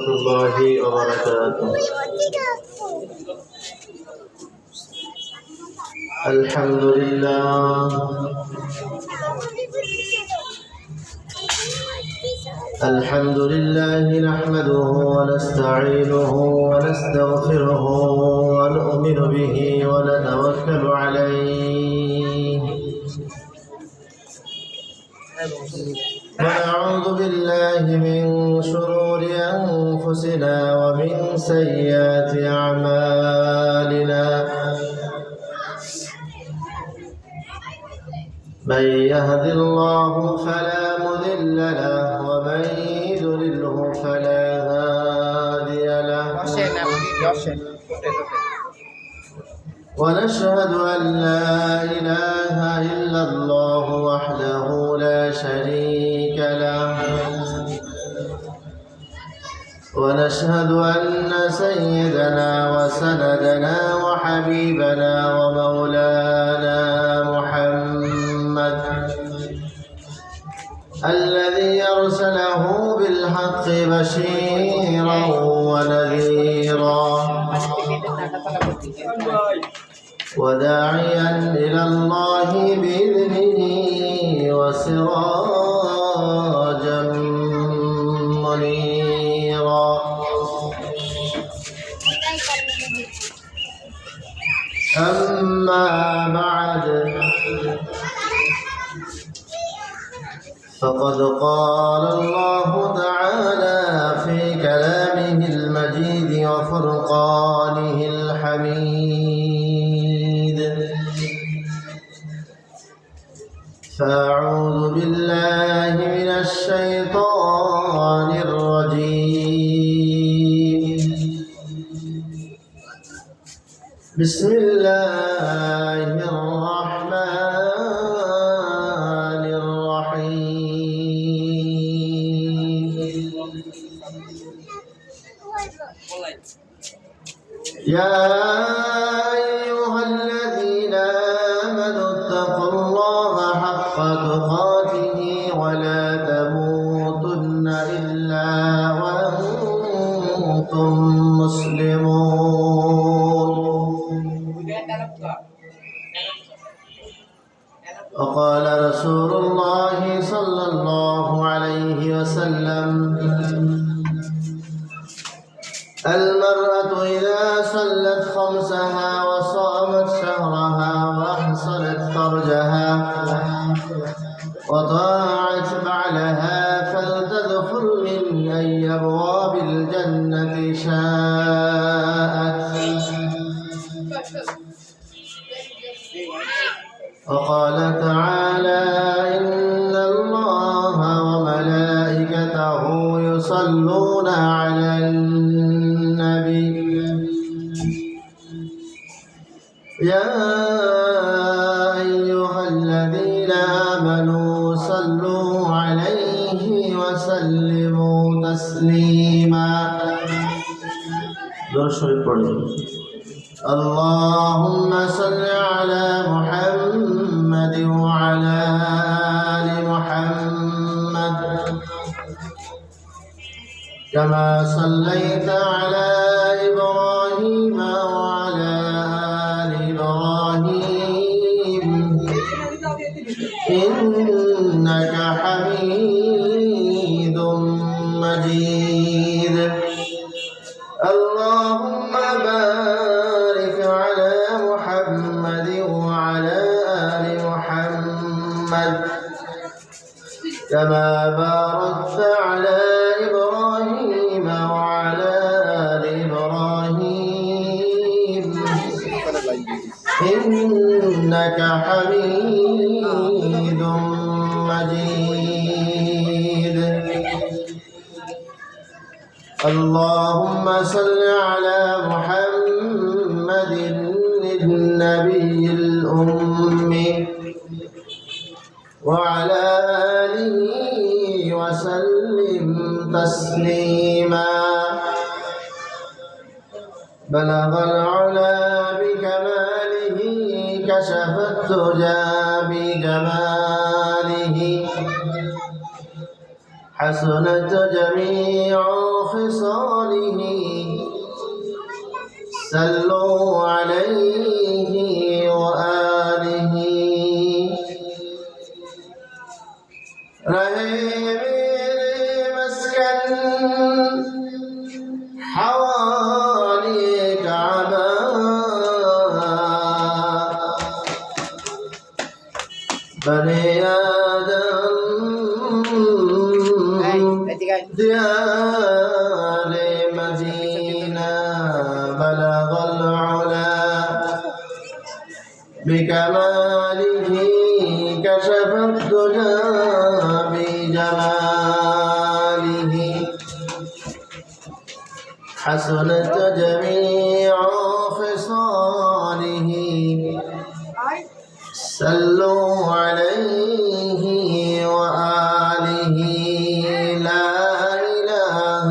الله وبركاته. الحمد لله نحمده ونستعينه ونستغفره ونؤمن به ونتوكل عليه ونعوذ بالله من شرور أنفسنا ومن سيئات أعمالنا من يهد الله فلا مضل له ومن يضلله فلا هادي له ونشهد أن لا إله إلا الله وحده لا شريك له ونشهد أن سيدنا وسندنا وحبيبنا ومولانا محمد الذي أرسله بالحق بشيرا ونذيرا وداعيا إلى الله بإذنه وسراجا منيرا أما بعد فقد قال الله تعالى في كلامه المجيد وفرقانه الحميد فأعوذ بالله من الشيطان الرجيم بسم الله الرحمن الرحيم يا أيها الذين آمنوا اتقوا الله حق تقاته ولا تموتن إلا وأنتم مسلمون وقال رسول الله صلى الله عليه وسلم المرأة إذا صلت خمسها وصامت شهرها وأحصنت فرجها وطاعت بعلها فلتدخل من أي أبواب الجنة شاءت وقال تعالى إن الله وملائكته يصلون على النبي يا أيها الذين آمنوا صلوا عليه وسلموا تسليما اللهم صل على محمد وعلى آل محمد كما صليت على إبراهيم وعلى آل إبراهيم إنك حميد مجيد اللهم بارك على محمد وعلى آل محمد كما باركت على إبراهيم وعلى آل إبراهيم إنك حميد مجيد اللهم صل على محمد النبي الأمي وعلى آله وسلم تسليما بلغ العلا بكماله كشف الدجى بجماله حسنت جميع خصاله صلوا عليه وآله رہے میرے مسکن حوالی کعبہ بني آدم ديار مدينة بلغ العلا بكماله كشف الدجى بجماله حسنت جميع خصاله صلوا عليه وآله لا إله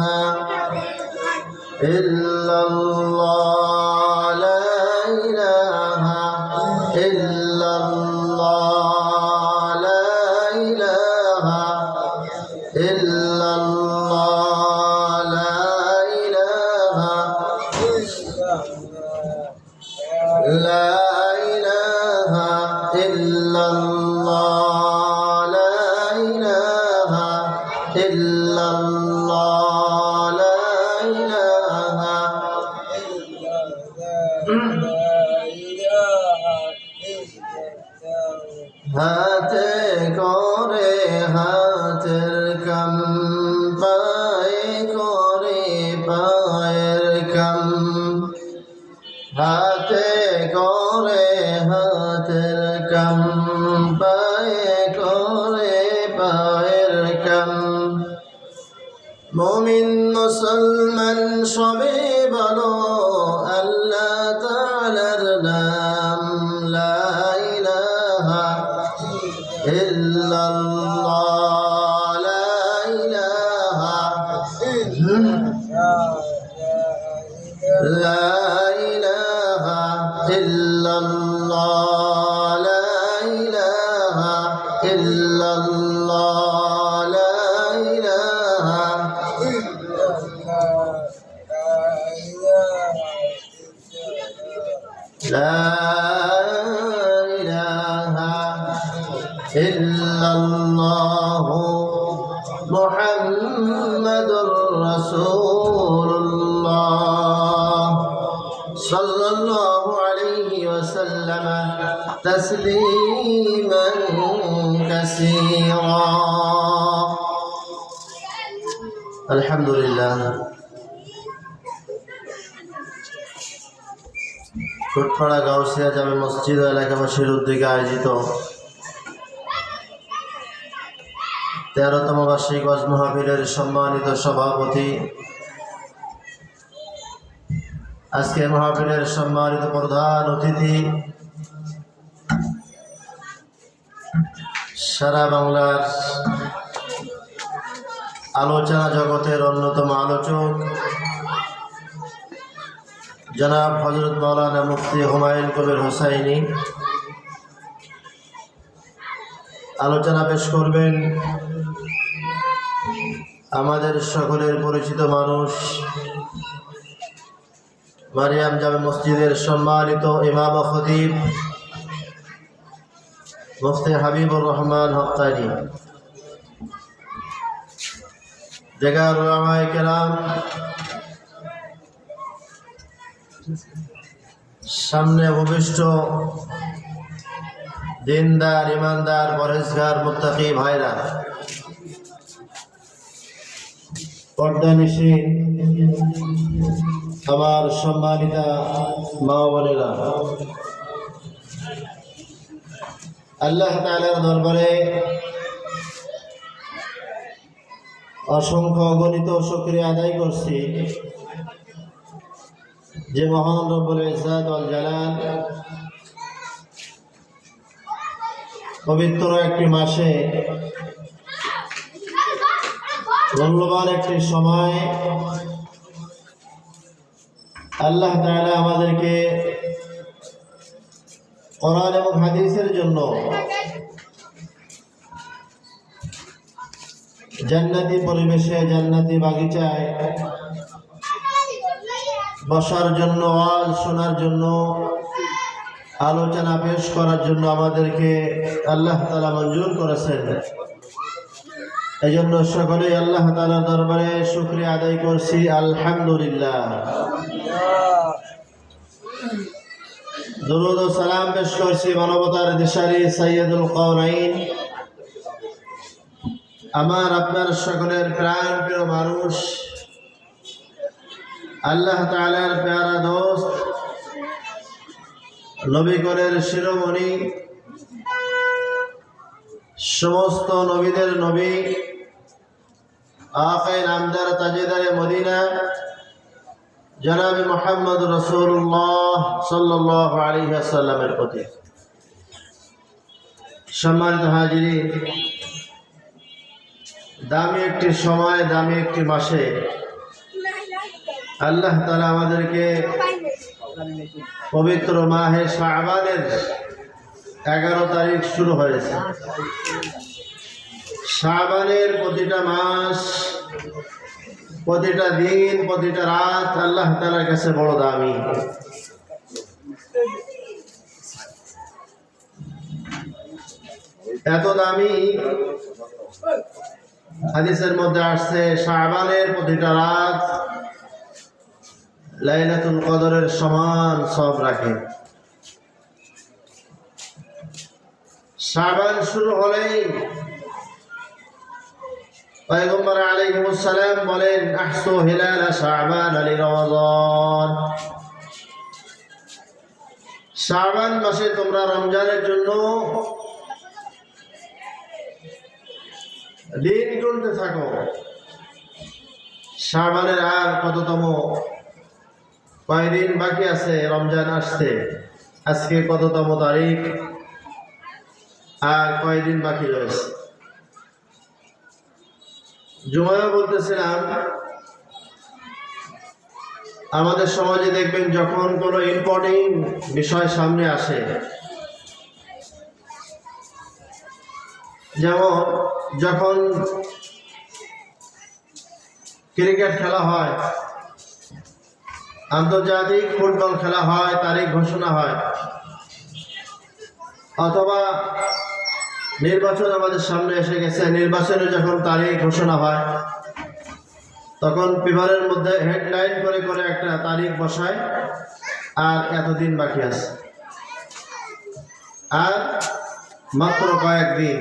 إلا الله لا إله إلا الله لا إله إلا الله لا إله لا إله إلا الله لا إله إلا الله لا إله হাতে করে হাতের কাম পায়ে করে পায়ের কাম হাতে করে হাতের কাম পায়ে করে পায়ের কাম মুমিন মুসলমান সবে বলো আল্লাহ তাআলার নাম লা ইলাহা ইল্লাল্লাহ লা ইলাহা লা ইলাহা ইল্লাল্লাহ লা ইলাহা ইল্লাল্লাহ লা ইলাহা لا إله إلا الله محمد رسول الله صلى الله عليه وسلم تسليما كثيرا الحمد لله কোটপাড়া গাউসিয়া জামে মসজিদ ও এলাকাবাসীর উদ্যোগে আয়োজিত 13তম বার্ষিক ওয়াজ মাহফিলের সম্মানিত সভাপতি, আজকে মাহফিলের সম্মানিত প্রধান অতিথি, সারা বাংলার আলোচনা জগতের অন্যতম আলোচক জনাব হযরত মাওলানা মুফতি হুমায়ুন কবির হোসাইনি আলোচনা পেশ করবেন। আমাদের সকলের পরিচিত মানুষ, মারিয়াম জামে মসজিদের সম্মানিত ইমাম ও খতিব মুফতি হাবিবুর রহমান হক্কানি, জায়গার উলামায়ে কেরাম, সামনে ভবিষ্ঠ দিনদার ইমানদার পরেজগার মুত্তাকি ভাইরা, পর্দানিশী আমার সম্মানিতা মা বোনেরা, আল্লাহ তাআলার দরবারে অসংখ্য অগণিত শুকরিয়া আদায় করছি যে মহান রব্বুল ইজ্জত ওয়াল জালাল পবিত্র একটি মাসে মূল্যবান একটি সময় আল্লাহ তাআলা আমাদেরকে কোরআন এবং হাদিসের জন্য জান্নাতি পরিবেশে জান্নাতি বাগিচায় বসার জন্য, ওয়াজ শোনার জন্য, আলোচনা পেশ করার জন্য আমাদেরকে আল্লাহ তাআলা মঞ্জুর করেছেন। এই জন্য সকলেই আল্লাহ তাআলার দরবারে শুকরিয়া আদায় করছি, আলহামদুলিল্লাহ। দরুদ ও সালাম পেশ করছি মানবতার দিশারি সাইয়্যিদুল কাওনাইন, আমার আপনার সকলের প্রাণ প্রিয় মানুষ, আল্লাহ তাআলার প্যারা দোস্ত, নবীগণের শিরোমণি, সমস্ত নবীদের নবী, আকায়ে নামদার তাজেদারে মদিনা জনাব মুহাম্মদ রাসূলুল্লাহ সাল্লাল্লাহু আলাইহি ওয়াসাল্লামের প্রতি। সম্মানিত হাজিরিন, দামি একটি সময়, দামি একটি মাসে আল্লাহ তাআলা আমাদেরকে পবিত্র মাহে শাবানের 11 তারিখ শুরু হয়েছে। শাবানের প্রতিটা মাস, প্রতিটা দিন, প্রতিটা রাত আল্লাহ তাআলার কাছে বড় দামি। এত দামি, হাদিসের মধ্যে আসছে শাবানের প্রতিটা রাত লাইলাতুল কদরের সমান সওয়াব রাখে। শাবান শুরু হলেই পয়গম্বর আলাইহিস সালাম বলেন, আহসু হিলাল শাবান লি রমাদান। শাবান মাসে তোমরা রমজানের জন্য দিন গুনতে থাকো। শাবানের আর কততম, কয়দিন বাকি আছে রমজান আসতে? আজকে কততম তারিখ? আর কয়দিন বাকি রয়েছে? জুমায় বলতেছিলাম, আমাদের সমাজে দেখবেন যখন কোনো ইম্পর্টেন্ট বিষয় সামনে আসে, যেমন যখন ক্রিকেট খেলা হয়, আন্তর্জাতিক ফুটবল খেলা হয়, তারিখ ঘোষণা হয়, অথবা নির্বাচন আমাদের সামনে এসে গেছে, নির্বাচনে যখন তারিখ ঘোষণা হয় তখন পেপারের মধ্যে হেডলাইন করে করে একটা তারিখ বসায়, আর এতদিন বাকি আছে, আর মাত্র কয়েকদিন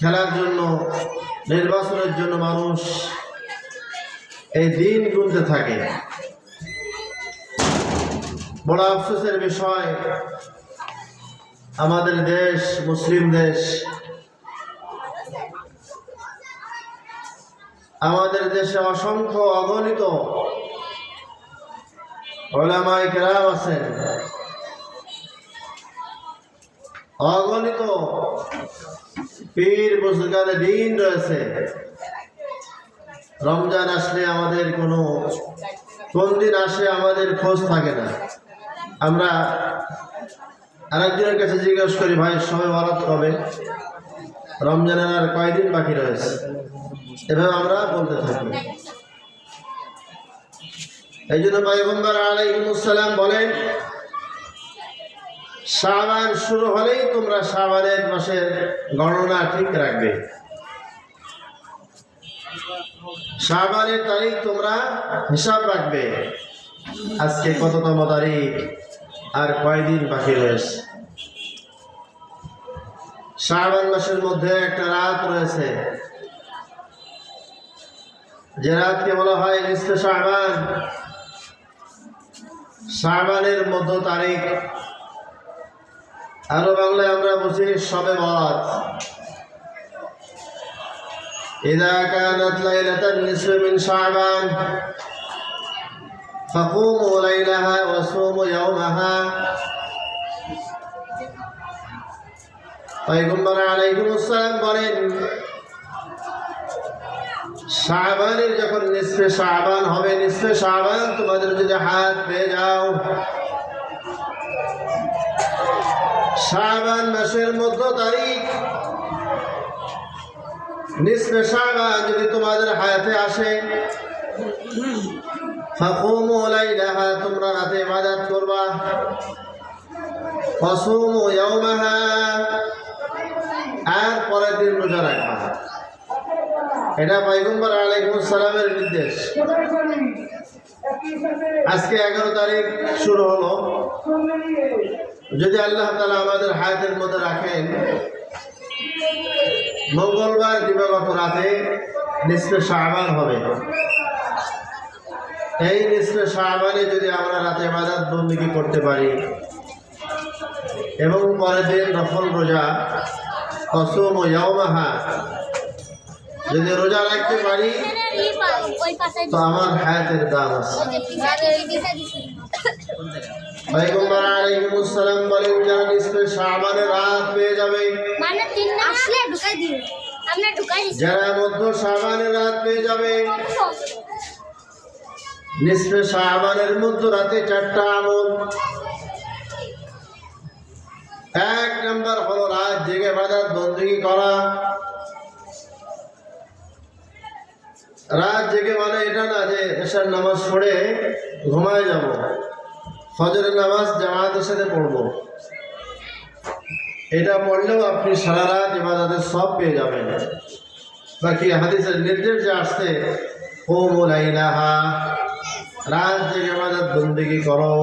খেলার জন্য, নির্বাচনের জন্য মানুষ এই দিন গুনতে থাকে। বড় আফসোসের বিষয়, আমাদের দেশ মুসলিম দেশ, আমাদের দেশে অসংখ্য অগণিত উলামায়ে কেরাম আছেন, অগণিত পীর বুজুর্গানে দ্বীন রয়েছে। রমজান আসলে আমাদের কোন দিন আসে আমাদের খোঁজ থাকে না। আমরা আরেকজনের কাছে জিজ্ঞেস করি, ভাই সবে বরাত কবে? রমজানের আর কয়দিন বাকি রয়েছে? এভাবে আমরা বলতে থাকি। এই জন্য পয়গম্বর আলাইহিস সালাম বলেন, শাবান শুরু হলেই তোমরা শাবানের মাসের গণনা ঠিক রাখবে। শাবানের তারিখ তোমরা হিসাব রাখবে, আজকে কততম তারিখ, আর কয়দিন বাকি রয়েছে। শাবান মাসের মধ্যে একটা রাত রয়েছে, যে রাতকে বলা হয় নিসফে শাবান। শাবানের মধ্য তারিখ, আরো বাংলায় আমরা বলছি শবে বরাত। ইযা কানাত লাইলাতুন নিসফি মিন শাবান ফাকুমু লাইলাহা ওয়া সুমু ইয়াওমাহা। পয়গম্বর আলাইহিস সালাম বলেন, শাবানের যখন নিসফে শাবান হবে, নিসফে শাবান তোমাদের যদি হাত পেয়ে যাও, শাবান মাসের মধ্য তারিখ নিসফে শাবান যদি তোমাদের হায়াতে আসে, ফাকুমু লাইলাহা, তোমরা রাতে ইবাদত করবা। ওয়াসুমু ইয়াওমাহা, আর পরের দিন রোজা রাখবা। এটা পয়গম্বর আলাইহিস সালামের নির্দেশ। আজকে 11 তারিখ শুরু হলো। যদি আল্লাহ তাআলা আমাদের হায়াতের মধ্যে রাখেন, মঙ্গলবার দিবাগত রাতে নিসফে শাবান হবে। এই নিসফে শাবানে যদি আমরা রাতে ইবাদত বন্দেগী করতে পারি এবং পরের দিন নফল রোজা কসম ও ইয়াওমাহা যদি রোজা রাখতে পারি, তো আমার হায়াতের দাম আছে। পয়গম্বর আলাইহিস সালাম বলেন, যারা নিসফে শাবানের রাত পেয়ে যাবে, যারা মধ্য শাবানের রাত পেয়ে যাবে, নিসফে শাবানের মধ্য রাতে 4টা আমল। 1 নম্বর হলো রাত জেগে ইবাদত বন্দেগী করা। রাত জেগে মানে এটা না যে এশার নামাজ পড়ে ঘুমায় যাব, ফজরের নামাজ জামাতের সাথে পড়বো। এটা পড়লেও আপনি সারা রাত ইবাদতের সব পেয়ে যাবেন। বাকি হাদিসের নির্দেশ যে আসছে, কুমু লাইলাহা, রাত জেগে ইবাদত বন্দেগী করো।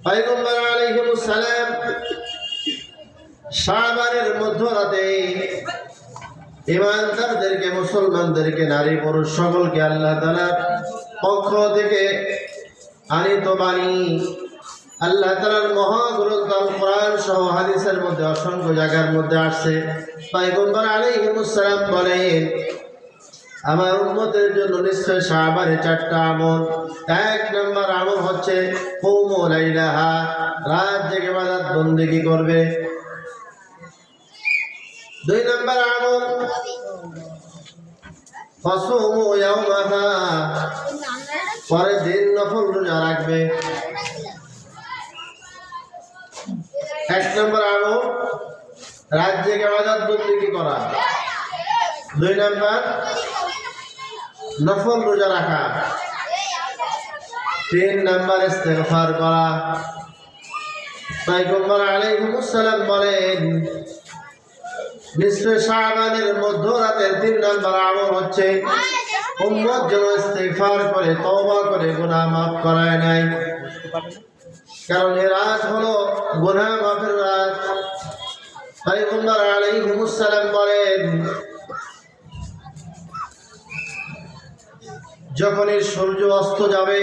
পয়গম্বর আলাইহিস সালাম শাবানের মধ্যরাতে ইমানদারদেরকে, মুসলমানদেরকে, নারী পুরুষ সকলকে আল্লাহ তাআলার পক্ষ থেকে আনিত বাণী, আল্লাহ তাআলার মহাগ্রন্থ আল কোরআন সহ হাদিসের মধ্যে অসংখ্য জায়গার মধ্যে আসছে। পয়গম্বর আলাইহিস সালাম বলেন, আমার উম্মতের জন্য নিসফে শাবানে 4টা আমল। 1 নম্বর আমল হচ্ছে কুমু লাইলাহা, রাত জেগে ইবাদত বন্দেগী করবে। 2 নম্বর আমল ফাসুমু ইয়াওমাহা, পরের দিন নফল রোজা রাখবে। 1 নম্বর আমল রাত জেগে ইবাদত বন্দেগী করা। 2 নম্বর নফল রোজা রাখা। 3 নম্বর ইস্তেগফার করা। পয়গম্বর আলাইহিস সালাম বলেন, নিসফে শাবানের মধ্যরাতের 3 নম্বর আমল হচ্ছে উম্মত যেন ইস্তেগফার করে, তওবা করে গুনাহ মাফ করায় নাই। কারণ এই রাত হলো গুনাহ মাফের রাত। পয়গম্বর আলাইহিস সালাম বলেন, যখনই সূর্য অস্ত যাবে,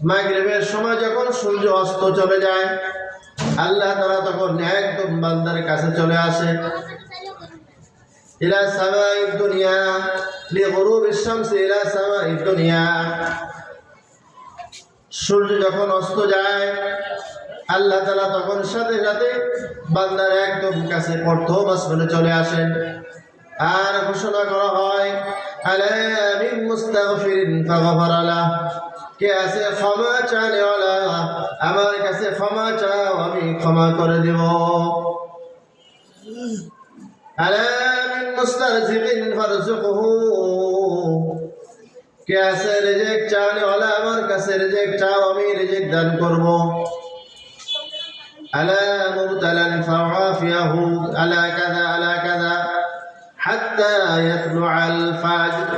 মাগরিবের সময় যখন সূর্য অস্ত চলে যায়, আল্লাহ তাআলা তখন একদম বান্দার কাছে চলে আসে। ইলা সামাঈদ দুনিয়া লিগুরুবিশ শামসি ইলা সামাঈদ দুনিয়া, সূর্য যখন অস্ত যায় আল্লাহ তাআলা তখন সাথে সাথে বান্দার একদম কাছে প্রথম আসমানে চলে আসেন। আর ঘোষণা করা হয়, আলা মিন মুস্তাগফিরিন ফাগফারা লাহ, কে আছে ক্ষমা চাওয়ালা, আমার কাছে ক্ষমা চাও, আমি ক্ষমা করে দেব। আলা মিন মুস্তারজিকিন ফারযুকহু, কে আছে রিজিক চাওয়ালা, আমার কাছে রিজিক চাও, আমি রিজিক দান করব। আলা মুবতালান ফাআফিয়াহু, আলা কাযা আলা কাযা হাত্তা ইয়াতলুআল ফাজর।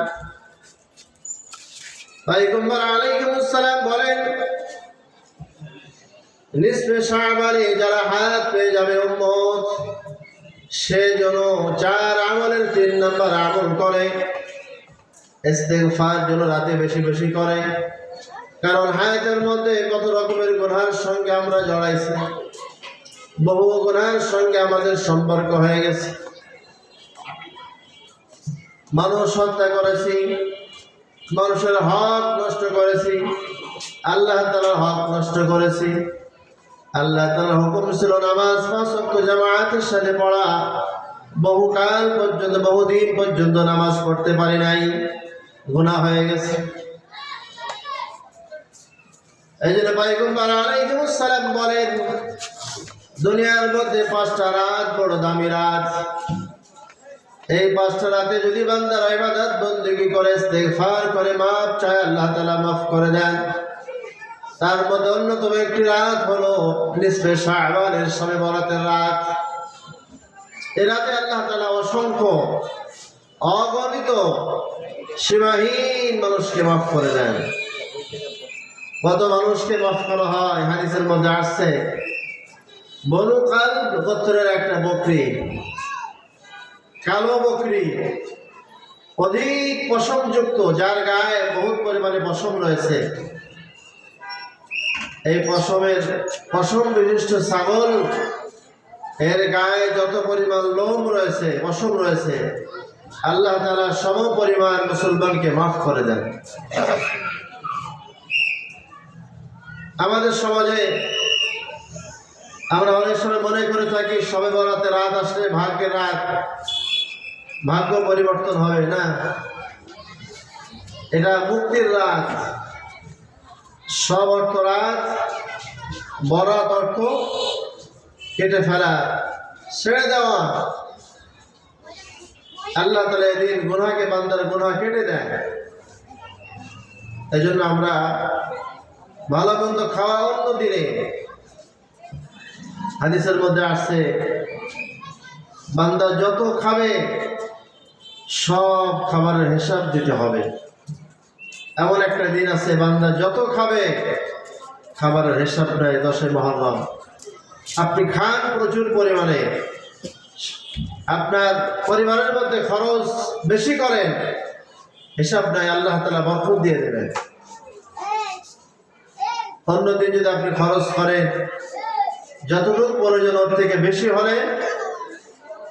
পয়গম্বর আলাইহিস সালাম বলেন, নিসফে শাবানে যারা হায়াত পেয়ে যাবে উম্মত, সে যেন 4 আমলের 3 নম্বর আমল করে, ইস্তেগফার যেন রাতে বেশি বেশি করে। কারণ হায়াতের মধ্যে কত রকমের গুনাহের সঙ্গে আমরা জড়াইছি, বহু গুনাহের সঙ্গে আমাদের সম্পর্ক হয়ে গেছে। মানুষ হত্যা করেছি, মানুষের হক নষ্ট করেছি, আল্লাহ তাআলার হক নষ্ট করেছি। আল্লাহ তাআলার হুকুম ছিল নামাজ 5 ওয়াক্ত জামাতের সাথে পড়া, বহুকাল পর্যন্ত, বহুদিন পর্যন্ত নামাজ পড়তে পারি নাই, গুনাহ হয়ে গেছে। এই জন্য পয়গম্বর আলাইহিস সালাম বলেন, দুনিয়ার মধ্যে 5টা রাত বড় দামি রাত। এই 5টা রাতে যদি বান্দার ইবাদত বندگی করে, ইস্তিগফার করে, মাফ চায়, আল্লাহ তাআলা মাফ করে দেন। তার মধ্যে অন্যতম একটি রাত হলো নিসফে শাবানের শবে বরাতের রাত। এই রাতে আল্লাহ তাআলা অসংখ্য অগণিত সীমাহীন মানুষকে মাফ করে দেন। কত মানুষকে মাফ করা হয়? হাদিসের মধ্যে আসছে, বনু কালব গোত্রের একটা বকরি, কালো বকরি, অধিক পশমযুক্ত, যার গায়ে বহুত পরিমাণে পশম রয়েছে। এই পশম বিশিষ্ট ছাগল, এর গায়ে যত পরিমাণ লোম রয়েছে, পশম রয়েছে, আল্লাহ তাআলা সম পরিমাণ মুসলমানকে মাফ করে দেন। আমাদের সমাজে আমরা অনেক সময় মনে করে থাকি শবে বরাতের রাত আসলে ভাগ্যের রাত, ভাগ্য পরিবর্তন হবে না, এটা মুক্তির রাত। সব অর্থ রাত, বরাত অর্থ কেটে ফেলা, ছেড়ে দেওয়া। আল্লাহ তাআলা এদিন গুনাহকে, বান্দার গুনাহ কেটে দেয়। এই জন্য আমরা ভালো মন্দ খাওয়া অন্য দিনে, হাদিসের মধ্যে আসছে বান্দা যত খাবে সব খাবারের হিসাব দিতে হবে। এমন একটা দিন আছে বান্দা যত খাবে খাবারের হিসাব নাই। 10 মুহররম আপনি খান প্রচুর পরিমাণে, আপনার পরিবারের মধ্যে খরচ বেশি করেন, হিসাব নাই, আল্লাহ তাআলা বরকত দিয়ে দেবেন। অন্যদিন যদি আপনি খরচ করেন যতটুকু প্রয়োজন, ওর থেকে বেশি হলে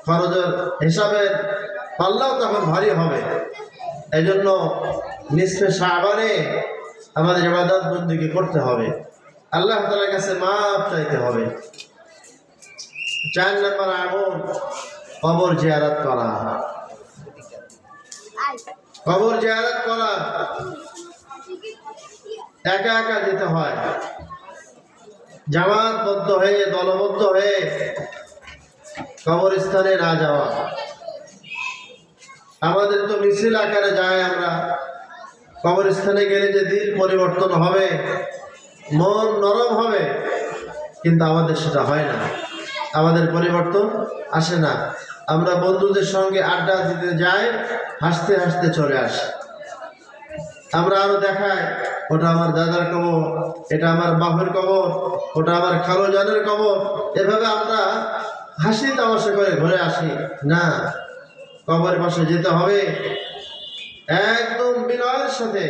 খরচের হিসাবের পাল্লাও তখন ভারী হবে। এই জন্য নিসফে শাবানে আমাদের ইবাদত বندگی করতে হবে, আল্লাহ তাআলার কাছে মাফ চাইতে হবে। 4 নম্বর আমল কবর জিয়ারত করা। কবর জিয়ারত করা একা একা যেতে হয়, জামাতবদ্ধ হয়ে, দলবদ্ধ হয়ে কবরস্থানে না যাওয়া। আমাদের তো মিছিল আকারে যায়, আমরা কবরস্থানে গেলে যে দিল পরিবর্তন হবে, মন নরম হবে, কিন্তু আমাদের সেটা হয় না, আমাদের পরিবর্তন আসে না। আমরা বন্ধুদের সঙ্গে আড্ডা দিতে যাই, হাসতে হাসতে চলে আসি। আমরা আরো দেখাই, ওটা আমার দাদার কবর, এটা আমার বাপের কবর, ওটা আমার খালো জানের কবর। এভাবে আমরা হাসি তামাশা করে ঘুরে আসি না। কবরের পাশে যেতে হবে একদম বিনয়ের সাথে,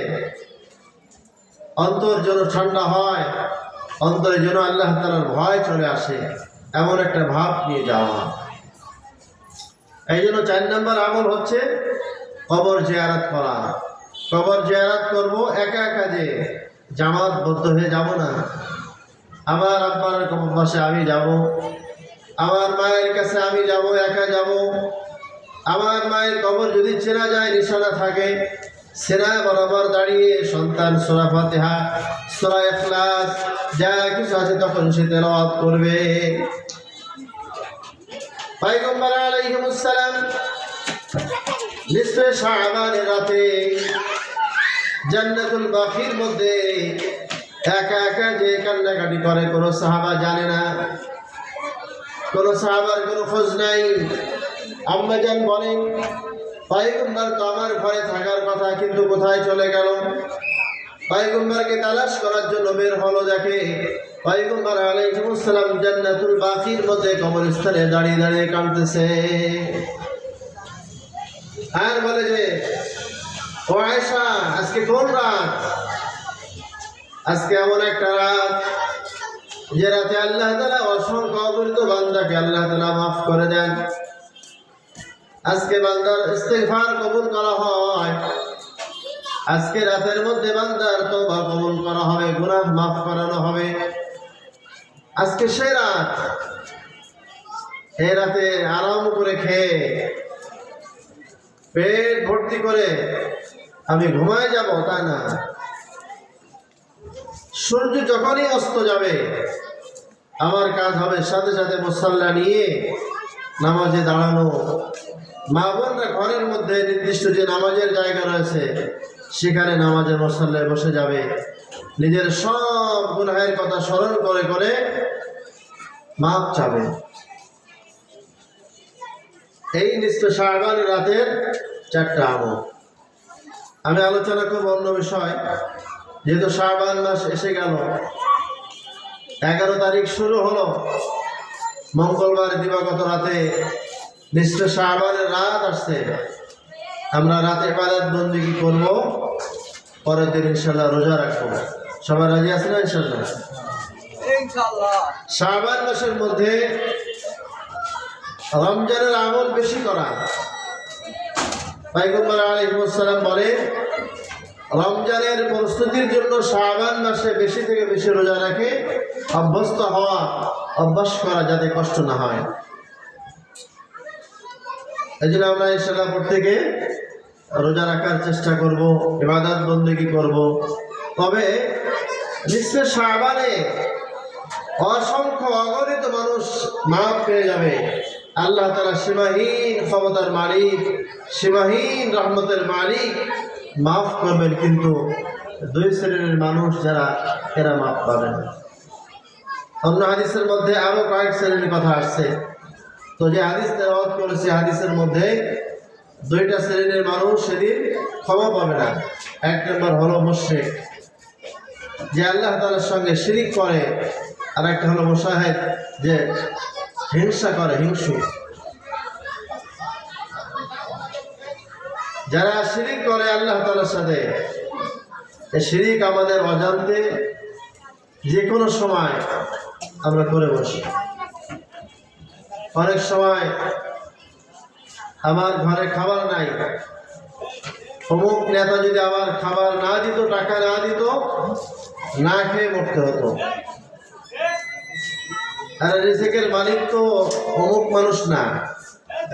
অন্তর যেন ঠান্ডা হয়, অন্তরে যেন আল্লাহ তাআলার ভয় চলে আসে, এমন একটা ভাব নিয়ে যাওয়া। এই জন্য 4 নম্বর আমল হচ্ছে কবর জিয়ারত করা। কবর জিয়ারত করব একা একা, যে জামাতবদ্ধ হয়ে যাব না। আমার আব্বার কবর পাশে আমি যাব, আমার মায়ের কাছে আমি যাব, একা যাব। আমার মায়ের কবর যদি চেনা যায়, নিশানা থাকে, সেনা বরাবর দাঁড়িয়ে সন্তান সূরা ফাতিহা, সূরা ইখলাস যা কিছু আছে তখন সে তেলাওয়াত করবে। পয়গম্বর আলাইহিস সালাম নিসফে শাবানের রাতে জান্নাতুল বাকির মধ্যে একা একা যে কান্নাকাটি করে, কোনো সাহাবা জানে না, কোনো সাহাবার কোনো খোঁজ নাই। আম্মা জান বলেন, পয়গম্বর তো আমার ঘরে থাকার কথা, কিন্তু কোথায় চলে গেল? পয়গম্বরকে তালাশ করার জন্য বের হলো, দেখে পয়গম্বর আলাইহিস সালাম জান্নাতুল বাকির মধ্যে কবরস্থানে দাঁড়িয়ে দাঁড়িয়ে কাঁদতেছে। আর বলে যে, ও আয়েশা, আজকে কোন রাত? আজকে এমন একটা রাত যে রাতে আল্লাহ তাআলা অসংখ্য অগণিত বান্দাকে আল্লাহ তাআলা মাফ করে দেন। আজকে বান্দার ইস্তিগফার কবুল করা হয়, আজকে রাতের মধ্যে বান্দার তওবা কবুল করা হবে, গুনাহ মাফ করানো হবে। আজকে সে রাত, এই রাতে আরাম করে খেয়ে পেট ভর্তি করে আমি ঘুমায় যাব তা না। সূর্য যখনই অস্ত যাবে আমার কাজ হবে সাথে সাথে মুসাল্লা নিয়ে নামাজে দাঁড়ানো, মা বোনরা ঘরের মধ্যে নির্দিষ্ট যে নামাজের জায়গা রয়েছে সেখানে নামাজের মুসল্লায় বসে যাবে, নিজের সব গুনাহের কথা স্মরণ করে করে মাপ চাবে। এই নিশ্চয় শাবান রাতের 4টা আমল। আমি আলোচনা করব অন্য বিষয়, যেহেতু শাবান মাস এসে গেল, 11 তারিখ শুরু হলো, মঙ্গলবার দিবাগত রাতে নিশ্চয় শাবানের রাত আসছে। আমরা রাতে ইবাদত বন্দেগী করব, পরের দিন ইনশাআল্লাহ রোজা রাখবো। সবাই রাজি আছেন না ইনশাআল্লাহ? ইনশাআল্লাহ। শাবান মাসের মধ্যে রমজানের আমল বেশি করা। পয়গম্বর আলাইহিস সালাম বলেন, রমজানের প্রস্তুতির জন্য শাবান মাসে বেশি থেকে বেশি রোজা রাখে, অভ্যস্ত হওয়া, অভ্যাস করা, যাতে কষ্ট না হয়। এই জন্য আমরা ইনশাআল্লাহ প্রত্যেকে রোজা রাখার চেষ্টা করব, ইবাদত বন্দেগী করব। তবে নিশ্চয় শাবানে অসংখ্য অগণিত মানুষ মাফ পেয়ে যাবে। আল্লাহ তাআলা সীমাহীন ক্ষমতার মালিক, সীমাহীন রহমতের মালিক, মাফ করবেন, কিন্তু 2 শ্রেণীর মানুষ যারা, এরা মাফ পাবেন। অন্য হাদিসের মধ্যে আরো কয়েক শ্রেণীর কথা আসছে। তো যে হাদিস তেলাওয়াত করেছে, হাদিসের মধ্যে 2টা শ্রেণীর মানুষ সেদিন ক্ষমা পাবে না। 1 নম্বর হলো মুশরিক, যে আল্লাহ তাআলার সঙ্গে শিরিক করে, আর একটা হলো মুশাহিদ, যে হিংসা করে, হিংসু। যারা শিরিক করে আল্লাহ তাআলার সাথে, এই শিরিক আমাদের অজান্তে যে কোনো সময় আমরা করে বসি। অনেক সময় আমার ঘরে খাবার নাই, অমুক নেতা যদি আমার খাবার না দিত, টাকা না দিত, না খেয়ে মরতে হতো। আর রিজিকের মালিক তো অমুক মানুষ না,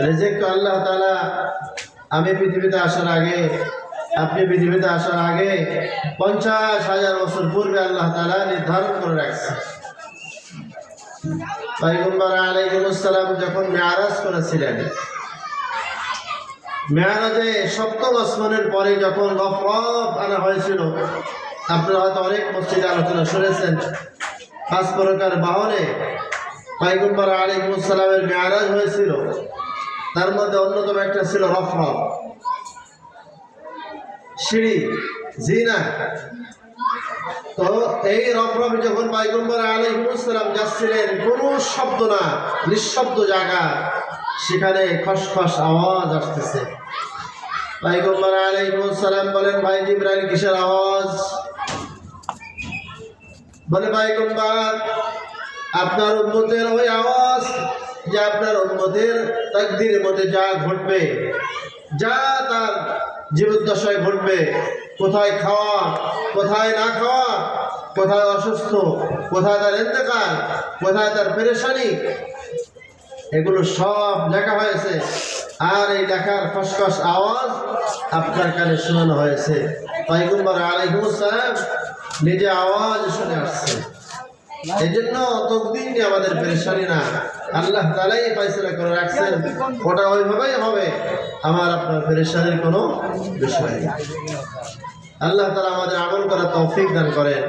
রিজিক তো আল্লাহ তাআলা। আমি পৃথিবীতে আসার আগে, আপনি পৃথিবীতে আসার আগে 50,000 বছর পূর্বে আল্লাহ তাআলা নির্ধারণ করে রাখছে। পয়গম্বর আলাইহিস সালাম যখন মেরাজ করেছিলেন, মেরাজে 7ম আসমানের পরে যখন রফরফ আনা হয়েছিল, আপনারা হয়তো অনেক মসজিদে আলোচনা শুনেছেন, 5 প্রকার বাহনে পয়গম্বর আলাইহিস সালামের মেরাজ হয়েছিল। তার মধ্যে অন্যতম একটা ছিল রফরফ, সিঁড়ি, জিনা। তো এই রফরফে যখন পয়গম্বর আলাইহিস সালাম যাচ্ছিলেন, কোনো শব্দ না, নিঃশব্দ জায়গা, সেখানে খসখস আওয়াজ আসতেছে। পয়গম্বর আলাইহিস সালাম বলেন, ভাই জিবরাইল, কিসের আওয়াজ? বলে, পয়গম্বর, আপনার উম্মতের ওই আওয়াজ, যে আপনার উম্মতের তাকদীরের মধ্যে যা ঘটবে, যা তার জীবদ্দশায় ঘটবে, কোথায় খাওয়া, কোথায় না খাওয়া, কোথায় অসুস্থ, কোথায় তার ইন্তেকাল, কোথায় তার পেরেশানি, এগুলো সব লেখা হয়েছে। আর এই লেখার খসখস আওয়াজ আপনার কানে শোনানো হয়েছে। পয়গম্বর আলাইহিস সালাম নিজে আওয়াজ শুনে আসছে। এই জন্য তকদীর নিয়ে আমাদের পেরেশানি না, আল্লাহ তাআলাই ফয়সালা করে রাখছেন, ওটা ওইভাবেই হবে। আমার আপনার পেরেশানির কোনো বিষয় নেই। আল্লাহ তাআলা আমাদের আমল করার তৌফিক দান করেন।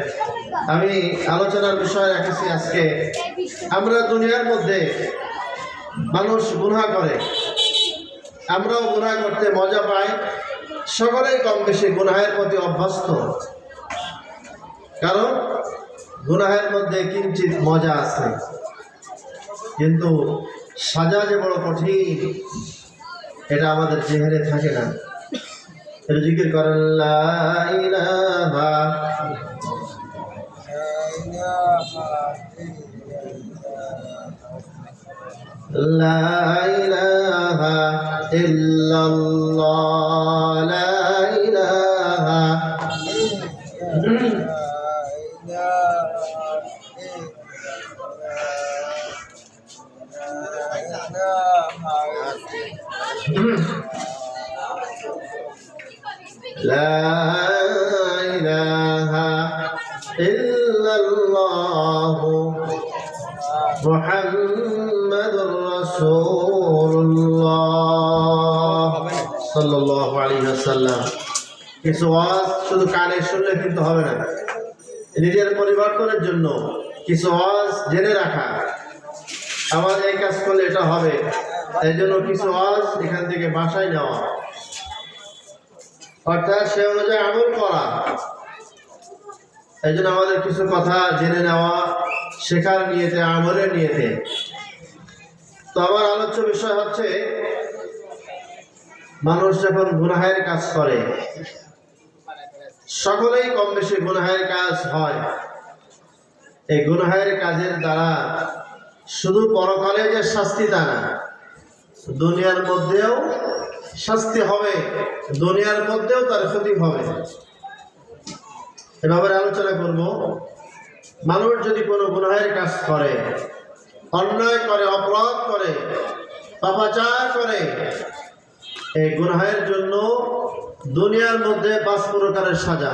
আমি আলোচনার বিষয় রাখছি আজকে, আমরা দুনিয়ার মধ্যে মানুষ গুনাহ করে, আমরাও গুনাহ করতে মজা পাই, সকলেই কম বেশি গুনাহের প্রতি অভ্যস্ত। কারণ গুনাহের মধ্যে কিঞ্চিত মজা আছে, কিন্তু সাজা যে বড় কঠিন, এটা আমাদের চেহারে থাকে না। এর জিকির করেন, লা ইলাহা ইল্লাল্লাহ, লা ইলাহা لا إله إلا الله محمد رسول সাল্লাল্লাহু আলাইহি ওয়াসাল্লাম। কিছু ওয়াজ শুধু কানে শুনলে কিন্তু হবে না, নিজের পরিবর্তনের জন্য কিছু ওয়াজ জেনে রাখা, আমার এই কাজ করলে এটা হবে, এই জন্য কিছু ওয়াজ এখান থেকে বাসায় নেওয়া, অর্থাৎ সে অনুযায়ী আমল করা। এই জন্য আমাদের কিছু কথা জেনে নেওয়া, শেখার নিয়েতে, আমলের নিয়েতে। তো আমার আলোচ্য বিষয় হচ্ছে, মানুষ যখন গুনাহের কাজ করে, সকলেই কম বেশি গুনাহের কাজ হয়। এই গুনাহের কাজের দ্বারা শুধু পরকালে যে শাস্তি তা না, দুনিয়ার মধ্যেও শাস্তি হবে, দুনিয়ার মধ্যেও তার ক্ষতি হবে। এভাবে আলোচনা করব। মানুষ যদি কোনো গুনাহের কাজ করে, অন্যায় করে, অপরাধ করে, পাপাচার করে, এই গুনাহের জন্য দুনিয়ার মধ্যে 5 প্রকারের সাজা।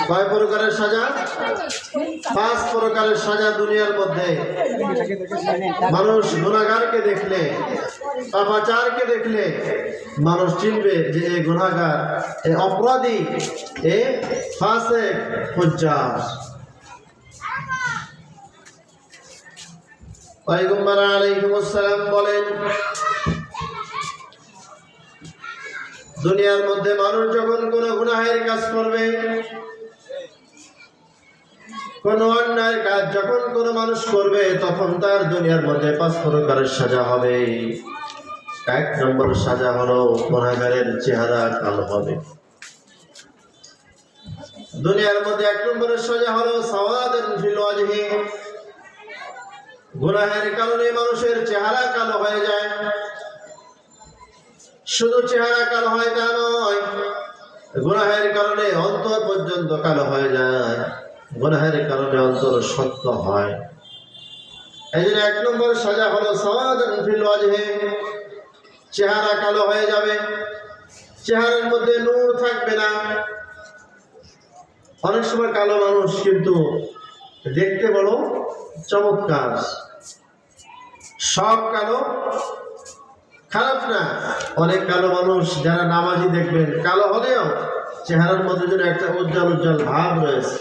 কয় প্রকারের সাজা? 5 প্রকারের সাজা দুনিয়ার মধ্যে। মানুষ গুনাহগারকে দেখলে, পাপাচারকে দেখলে মানুষ চিনবে যে এই গুনাহগার, এই অপরাধী, এই ফাসিক, ফুজ্জার। পয়গম্বর আলাইহিস সালাম বলেন, দুনিয়ার মধ্যে মানুষ যখন কোনো গুনাহের কাজ করবে, কোন অন্যায়ের কাজ যখন কোনো মানুষ করবে, তখন তার দুনিয়ার মধ্যে 5 প্রকারের সাজা হবে। 1 নম্বর সাজা হলো গুনাহগারের চেহারা কালো হবে। দুনিয়ার মধ্যে 1 নম্বরের সাজা হলো সাওয়াদান ফিল ওয়াজহি। গুনাহের কারণে মানুষের চেহারা কালো হয়ে যায়। শুধু চেহারা কালো হয় তা নয়, গুনাহের কারণে অন্তর পর্যন্ত কালো হয়ে যায়, গুনাহের কারণে অন্তর শক্ত হয়। এই জন্য 1 নম্বর সাজা হলো সাওয়াদান ফিল ওয়াজহি, চেহারা কালো হয়ে যাবে, চেহারার মধ্যে নূর থাকবে না। অনেক সময় কালো মানুষ কিন্তু দেখতে বড় চমৎকার। সব কালো খারাপ না। অনেক কালো মানুষ যারা নামাজি দেখবেন, কালো হলেও চেহারার মধ্যে যেন একটা উজ্জ্বল উজ্জ্বল ভাব রয়েছে।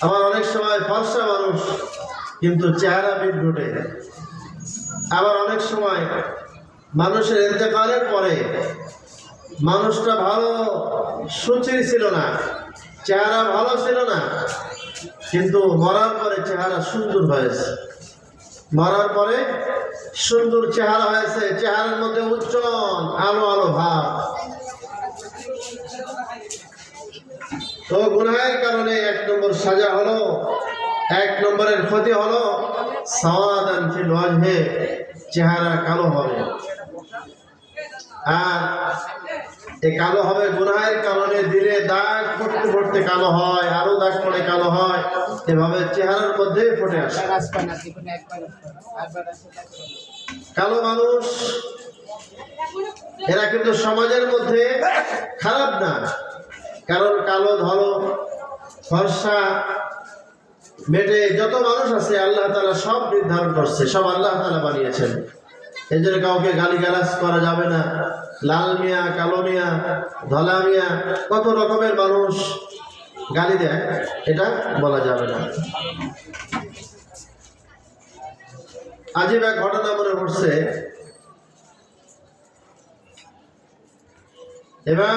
আবার অনেক সময় ফর্সা মানুষ কিন্তু চেহারা বিদ্যুটে। আবার অনেক সময় মানুষের ইন্তেকালের পরে মানুষটা ভালো সুচির ছিল না, চেহারা ভালো ছিল না, কিন্তু মরার পরে চেহারা সুন্দর হয়েছে। মরার পরে সুন্দর চেহারা হয়েছে, চেহারার মধ্যে উজ্জ্বল আলো আলো ভাব। তো গুনাহের কারণে 1 নম্বর সাজা হলো, 1 নম্বরের ক্ষতি হলো সাওয়াদান ফিল ওয়াজহি, চেহারা কালো হবে। আর এই কালো হবে গুনাহের কারণে, দিলে দাগ পড়তে পড়তে কালো হয়, আরো দাগ পড়ে কালো হয়, এভাবে চেহারার মধ্যে ফুটে আসে। কালো মানুষ এরা কিন্তু সমাজের মধ্যে খারাপ না, কারণ কালো, ধলো, ফর্সা, মেটে যত মানুষ আছে আল্লাহ তাআলা সব নির্ধারণ করছে, সব আল্লাহ তাআলা বানিয়েছেন। এই জন্য কাউকে গালিগালাজ করা যাবে না। লাল মিয়া, কালো মিয়া, ধলা মিয়া, কত রকমের মানুষ গালি দেয়, এটা বলা যাবে না। আজীব এক ঘটনা মনে পড়ছে। এবং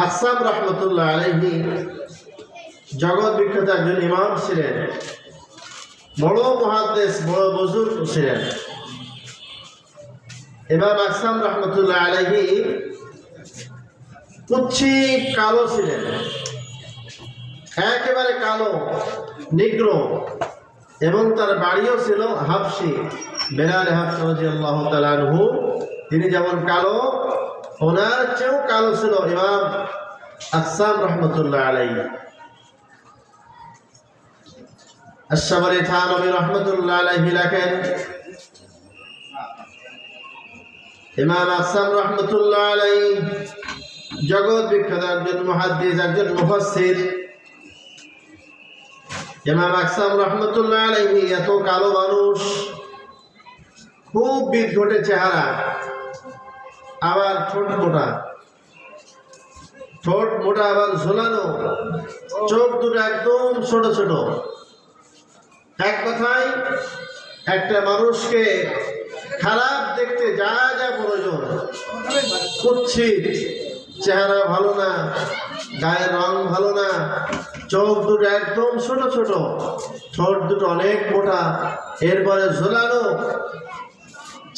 আকসাম রহমতুল্লাহ আলাইহি জগৎ বিখ্যাত একজন ইমাম ছিলেন, বড় মুহাদ্দিস, বড় বুজুর্গ ছিলেন। ইমাম আকসাম রহমতুল্লাহ আলাইহি কুচ্ছি কালো ছিলেন, একেবারে কালো, নিগ্র, এবং তার বাড়িও ছিল হাবশি, বেলাল হাবশি রাদিয়াল্লাহু তাআলা আনহু। তিনি যেমন কালো, ওনার চেয়েও কালো ছিল ইমাম আকসাম রহমতুল্লাহ আলাইহি। আশ-শাবরি থানবী রহমতুল্লাহ আলাইহি লেখেন, ইমাম আকসাম রহমতুল্লাহ আলাইহি জগৎ বিখ্যাত একজন মুহাদ্দিস, একজন মুফাসসির। ইমাম আকসাম রহমতুল্লাহ আলাইহি এত কালো মানুষ, খুব বিদঘটে চেহারা, আবার ঠোঁট মোটা, ঠোঁট মোটা আবার ঝোলানো, চোখ দুটো একদম ছোট ছোট। এক কথায় একটা মানুষকে খারাপ দেখতে যা যা প্রয়োজন, কুৎসিত, চেহারা ভালো না, গায়ের রং ভালো না, চোখ দুটো একদম ছোট ছোট, ঠোঁট দুটো অনেক মোটা, এরপরে ঝোলানো,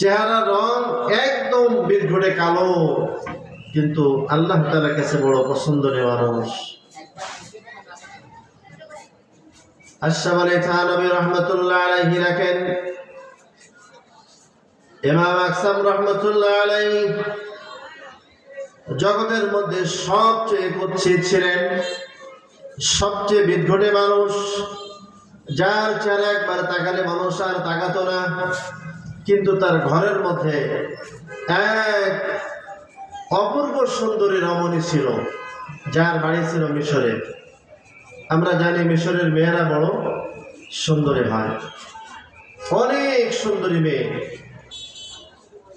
চেহারা রং একদম বিদঘুটে কালো, কিন্তু আল্লাহ তাআলার কাছে বড় পছন্দনীয় মানুষ। আশরাফ আলী থানভী রহমতুল্লাহ আলাইহি রাখেন, ইমাম আকসাম রহমতুল্লাহ আলাইহি জগতের মধ্যে সবচেয়ে কুৎসিত ছিলেন, সবচেয়ে বিদঘুটে মানুষ, যার চেহারা একবার তাকালে মানুষ আর তাকাতো না। কিন্তু তার ঘরের মধ্যে এক অপূর্ব সুন্দরী রমণী ছিল, যার বাড়ি ছিল মিশরে। আমরা জানি মিশরের মেয়েরা বড় সুন্দরী হয়, অনেক সুন্দরী মেয়ে।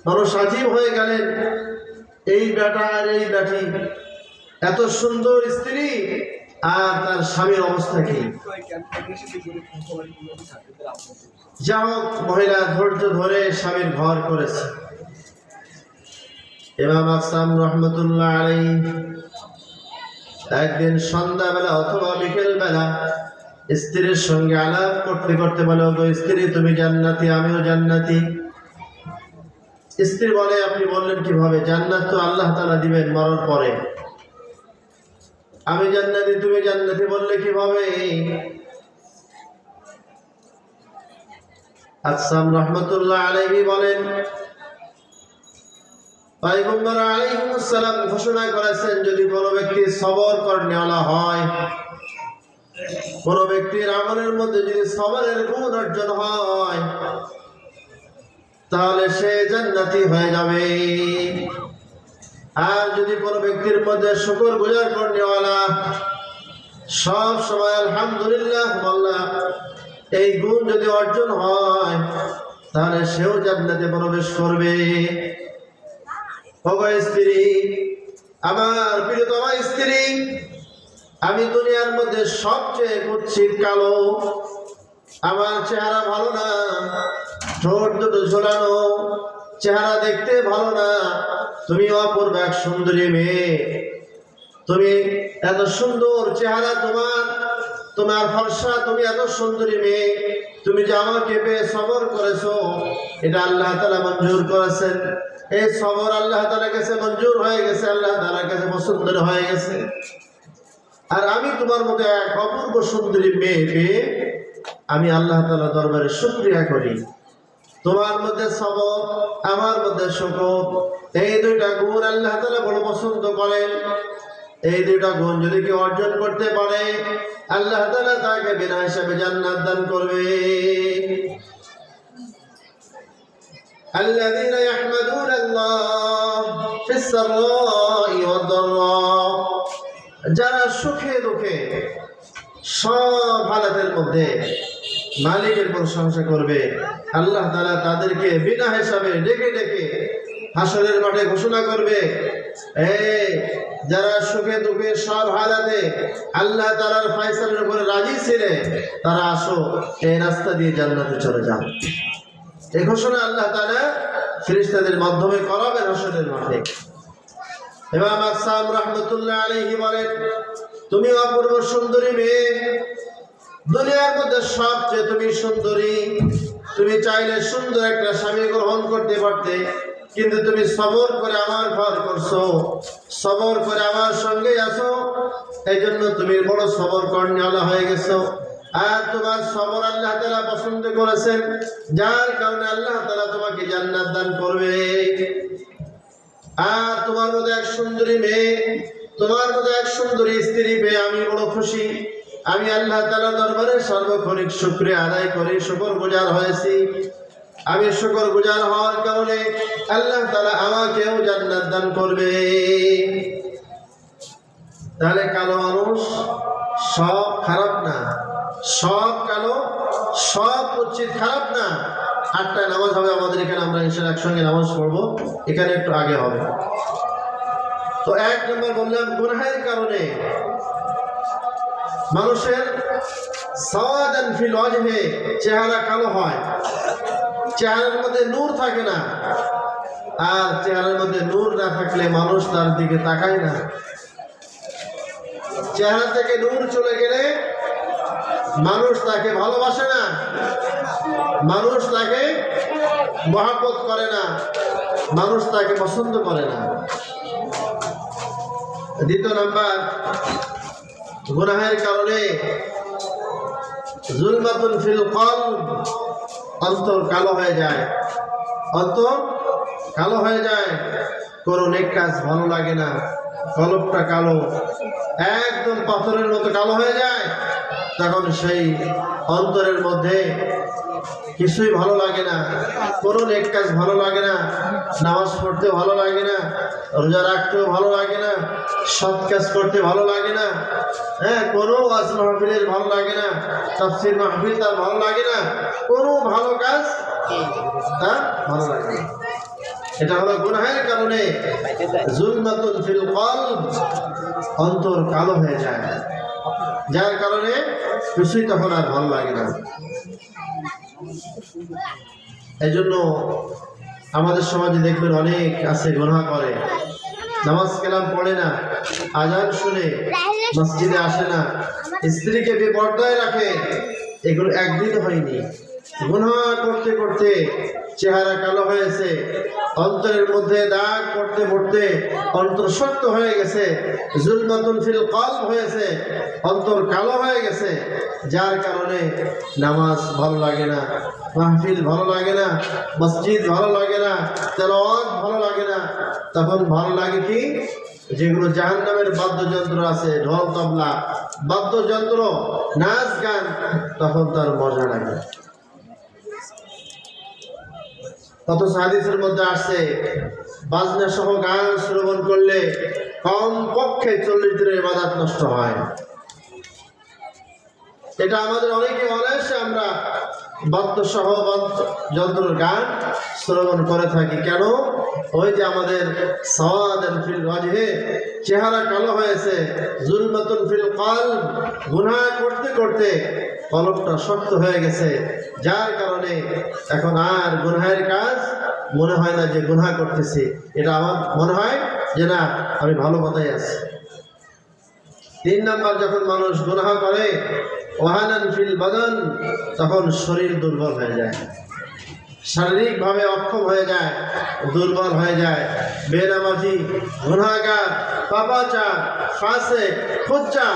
মানুষ আজীব হয়ে গেলেন, এই বেটা আর এই বেটি, এত সুন্দর স্ত্রী আর তার স্বামীর অবস্থা কি? যা হোক, মহিলা ধৈর্য ধরে স্বামীর ঘর করেছে। ইমাম আকসাম রহমতুল্লাহ আলাইহি একদিন সন্ধ্যাবেলা অথবা বিকেল বেলা স্ত্রীর সঙ্গে আলাপ করতে করতে বলে, ওগো স্ত্রী, তুমি জান্নাতি, আমিও জান্নাতি। স্ত্রী বলে, আপনি বললেন কিভাবে? জান্নাত তো আল্লাহ তাআলা দিবেন মরার পরে। আমি জান্নাতি, তুমি জান্নাতি বললে কিভাবে? আকসাম রহমতুল্লাহ আলাইহি বলেন, পয়গম্বর আলাইহিস সালাম ঘোষণা করেছেন, যদি কোনো ব্যক্তি সবর করনেওয়ালা হয়, কোনো ব্যক্তির আমলের মধ্যে যদি সবরের গুণ অর্জন হয়, তাহলে সে জান্নাতি হয়ে যাবে। আর যদি কোনো ব্যক্তির মধ্যে শুকর গুজার করনেওয়ালা, সব সময় আলহামদুলিল্লাহ বলা, এই গুণ যদি অর্জন হয়, তাহলে সেও জান্নাতে প্রবেশ করবে। ওগো স্ত্রী, আমার প্রিয়তমা স্ত্রী, আমি দুনিয়ার মধ্যে সবচেয়ে কুৎসিত কালো, আমার চেহারা ভালো না, ঠোঁট দুটো ঝোলানো, চেহারা দেখতে ভালো না। তুমি অপূর্ব এক সুন্দরী মেয়ে, তুমি এত সুন্দর চেহারা, তোমার ফর্সা, তুমি এত সুন্দরী মেয়ে, তুমি যে আমাকে পেয়ে সবর করেছো, এটা আল্লাহ তাআলা মঞ্জুর করেছেন। এই সবর আল্লাহ তাআলার কাছে মঞ্জুর হয়ে গেছে, আল্লাহ তাআলার কাছে পছন্দ হয়ে গেছে। আর আমি তোমার মধ্যে এক অপূর্ব সুন্দরী মেয়ে পেয়ে আমি আল্লাহ তাআলার দরবারে শুকরিয়া করি। তোমার মধ্যে সবর, আমার মধ্যে শুকর, এই দুইটা গুণ আল্লাহ তাআলা বড় পছন্দ করেন। এই দুইটা গুণ যদি কেউ অর্জন করতে পারে, আল্লাহ তাআলা তাকে বিনা হিসাবে জান্নাত দান করবে। الذين يحمدون الله في السراء والضراء, যারা সুখে দুঃখে সব হালাতের মধ্যে মালিকের প্রশংসা করবে, আল্লাহ তাআলা তাদেরকে বিনা হিসাবে ডেকে ডেকে হাসরের মাঠে ঘোষণা করবে, এই যারা সুখে দুঃখে সব হালাতে আল্লাহ তাআলার ফয়সালার উপরে রাজি ছিলে, তারা আসো, এই রাস্তা দিয়ে জান্নাতে চলে যাও। এই ঘোষণা আল্লাহ তাআলা ফেরেশতাদের মাধ্যমে করাবেন হাসরের মাঠে। ইমাম আকসাম রাহমাতুল্লাহ আলাইহি বলেন, তুমি অপূর্ব সুন্দরী মেয়ে, দুনিয়ার মধ্যে সবচেয়ে তুমি সুন্দরী। তুমি চাইলে সুন্দর একটা স্বামী গ্রহণ করতে পারতে, কিন্তু তুমি সবর করে আমার ঘর করছো, সবর করে আমার সঙ্গে আছো, এই জন্য তুমি বড় সবর করনেওয়ালা হয়ে গেছো। আর তোমার সবর আল্লাহ তাআলা পছন্দ করেছেন, যার কারণে আল্লাহ তাআলা তোমাকে জান্নাত দান করবে। আর তোমার মধ্যে এক সুন্দরী মেয়ে, তোমার মধ্যে এক সুন্দরী স্ত্রী পেয়ে আমি বড় খুশি। আমি আল্লাহ তাআলার দরবারে সর্বক্ষণিক শুকরিয়া আদায় করে শুকরগুজার হয়েছি। আমি শুকরগুজার হওয়ার কারণে আল্লাহ তাআলা আমাকেও জান্নাত দান করবে। তাহলে কালো মানুষ সব খারাপ না, সব কালো, সব কুৎসিত খারাপ না, 8টায় নামাজ হবে আমাদের এখানে, আমরা ইনশাআল্লাহ একসঙ্গে নামাজ পড়বো, এখানে একটু আগে হবে। তো 1 নম্বর বললাম গুনাহের কারণে মানুষের সাওয়াদান ফিল ওয়াজহে, চেহারা কালো হয়, চেহারার মধ্যে নূর থাকে না। আর চেহারার মধ্যে নূর না থাকলে মানুষ তার দিকে তাকায় না। চেহারা থেকে নূর চলে গেলে মানুষ তাকে ভালোবাসে না, মানুষ তাকে মহব্বত করে না, মানুষ তাকে পছন্দ করে না। 2 নাম্বার গুনাহের কারণে যুলমাতুন ফিল কলব, অন্তর কালো হয়ে যায়, অন্তর কালো হয়ে যায়। কোনো নেক কাজ ভালো লাগে না, কলবটা কালো, একদম পাথরের মতো কালো হয়ে যায়। তখন সেই অন্তরের মধ্যে কিছুই ভালো লাগে না, কোনো নেক কাজ ভালো লাগে না, নামাজ পড়তে ভালো লাগে না, রোজা রাখতেও ভালো লাগে না, সৎ কাজ করতে ভালো লাগে না, কোনো ওয়াজ মাহফিলের ভালো লাগে না, তাফসীর মাহফিল তার ভালো লাগে না, কোনো ভালো কাজ তার ভালো লাগে না। এটা হলো গুনাহের কারণে যুলমাতুন ফিল কলব, অন্তর কালো হয়ে যায়, যার কারণে কিছুই তখন আর ভালো লাগে না। এই জন্য আমাদের সমাজে দেখবেন অনেক আছে গুনাহ করে, নামাজ কালাম পড়ে না, আজান শুনে মসজিদে আসে না, স্ত্রীকে বেপরদায় রাখে, এগুলো একদিন হয়নি। গুনাহ করতে করতে চেহারা কালো হয়েছে, অন্তরের মধ্যে দাগ পড়তে পড়তে অন্তর শক্ত হয়ে গেছে, যুলমাতুন ফিল কলব হয়েছে, অন্তর কালো হয়ে গেছে, যার কারণে নামাজ ভালো লাগে না, মাহফিল ভালো লাগে না, মসজিদ ভালো লাগে না, তেলাওয়াত ভালো লাগে না। তখন ভালো লাগে কি, যেগুলো জাহান্নামের বাদ্যযন্ত্র আছে, ঢোল তবলা বাদ্যযন্ত্র, নাচ গান, তখন তার মজা লাগে। অথচ হাদিসের মধ্যে আসছে বাজনা সহ গান শ্রবণ করলে কম পক্ষে 40 দিনের ইবাদত নষ্ট হয়। এটা আমাদের অনেকে অনায়াসে আমরা বাদ্য সহ যন্ত্রের গান শ্রবণ করে থাকি। কেন? ওই যে আমাদের সাওয়াদান ফিল ওয়াজহে, চেহারা কালো হয়েছে, যুলমাতুন ফিল কলব, গুনাহ করতে করতে কলবটা শক্ত হয়ে গেছে, যার কারণে এখন আর গুনাহের কাজ মনে হয় না যে গুনাহ করতেছি, এটা আমার মনে হয় যে না, আমি ভালো পথেই আছি। 3 নাম্বার, যখন মানুষ গুনাহ করে ওয়াহানান ফিল বাদান, তখন শরীর দুর্বল হয়ে যায়, শারীরিকভাবে অক্ষম হয়ে যায়, দুর্বল হয়ে যায়। বেনামাজি, গুনাহগার, পাপাচার, ফাসিক, ফুজ্জার,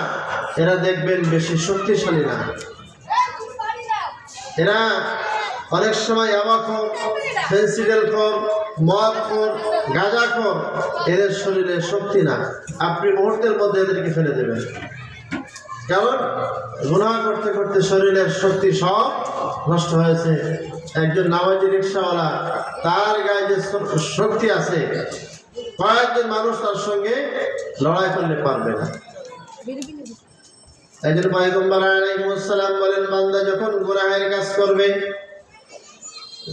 এরা দেখবেন বেশি শক্তিশালী না। এরা অনেক সময় ইয়াবাখোর, ফেন্সিডেলখোর, মদখোর, গাঁজাখোর, এদের শরীরে শক্তি না, আপনি মুহূর্তের মধ্যে এদেরকে ফেলে দেবেন। কারণ গুনাহ করতে করতে শরীরের শক্তি সব নষ্ট হয়েছে। একজন নামাজি রিক্সাওয়ালা, তার গায়ে যে শক্তি আছে, কয়েকজন মানুষ তার সঙ্গে লড়াই করলে পারবে না। একজন পয়গম্বর আলাইহিস সালাম বলেন, বান্দা যখন গুনাহের কাজ করবে,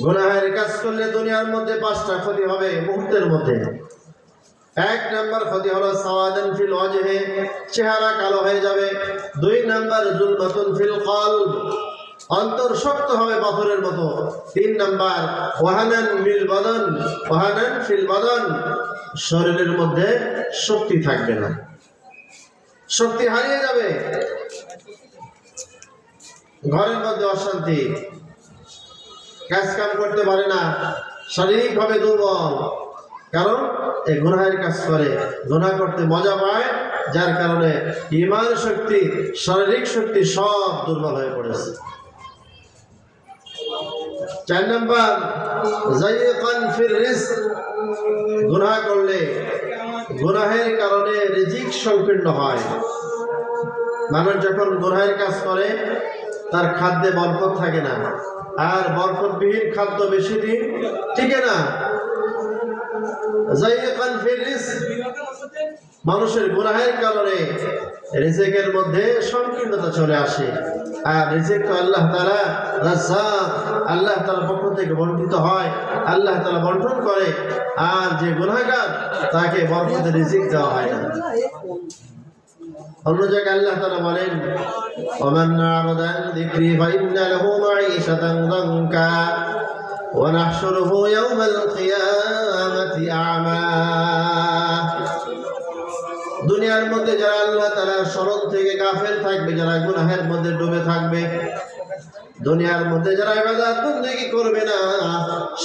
গুনাহের কাজ করলে দুনিয়ার মধ্যে 5টা ক্ষতি হবে মুহূর্তের মধ্যে। 1 নাম্বার ক্ষতি হলো সাওয়াদান ফিল ওয়াজহে, চেহারা কালো হয়ে যাবে। 2 নাম্বার যুলমাতুন ফিল কলব, অন্তর শক্ত হবে পাথরের মতো। 3 নাম্বার ওয়াহানান ফিল বাদান, ওয়াহানান ফিল বাদান, শরীরের মধ্যে শক্তি থাকবে না, শক্তি হারিয়ে যাবে। ঘরের মধ্যে অশান্তি, কাজ কাম করতে পারে না, শারীরিকভাবে দুর্বল, কারণ এই গুনাহের কাজ করে, গুনাহ করতে মজা পায়, যার কারণে ঈমান শক্তি, শারীরিক শক্তি সব দুর্বল হয়ে পড়েছে। 4 নাম্বার যায়িকান ফির রিজক, গুনাহ করলে গুনাহের কারণে রিজিক সংকীর্ণ হয়। মানুষ যখন গুনাহের কাজ করে তার খাদ্যে বরকত থাকে না, আর বরকতবিহীন খাদ্য বেশি দিন টিকে না। যায়িকান ফির রিজক, মানুষের গুনাহের কারণে রিজিকের মধ্যে সংকীর্ণতা চলে আসে। আর রিজিক তো আল্লাহ তাআলা রাজ্জাক, আল্লাহ তাআলার পক্ষ থেকে বণ্টিত হয়, আল্লাহ তাআলা বন্টন করে। আর যে গুনাহগার তাকে বরকতের রিজিক দেওয়া হয় না। অন্য জায়গায় আল্লাহ তাআলা বলেন, ওমান আ'রাদা আন যিকরি ফাইন্না লাহু মাঈশাতান দানকা ওয়া নাহশুরুহু ইয়াওমাল কিয়ামাতি আ'মা। দুনিয়ার মধ্যে যারা আল্লাহ তাআলার স্মরণ থেকে গাফেল থাকবে, যারা গুনাহের মধ্যে ডুবে থাকবে, দুনিয়ার মধ্যে যারা ইবাদত বন্দেগী করবে না,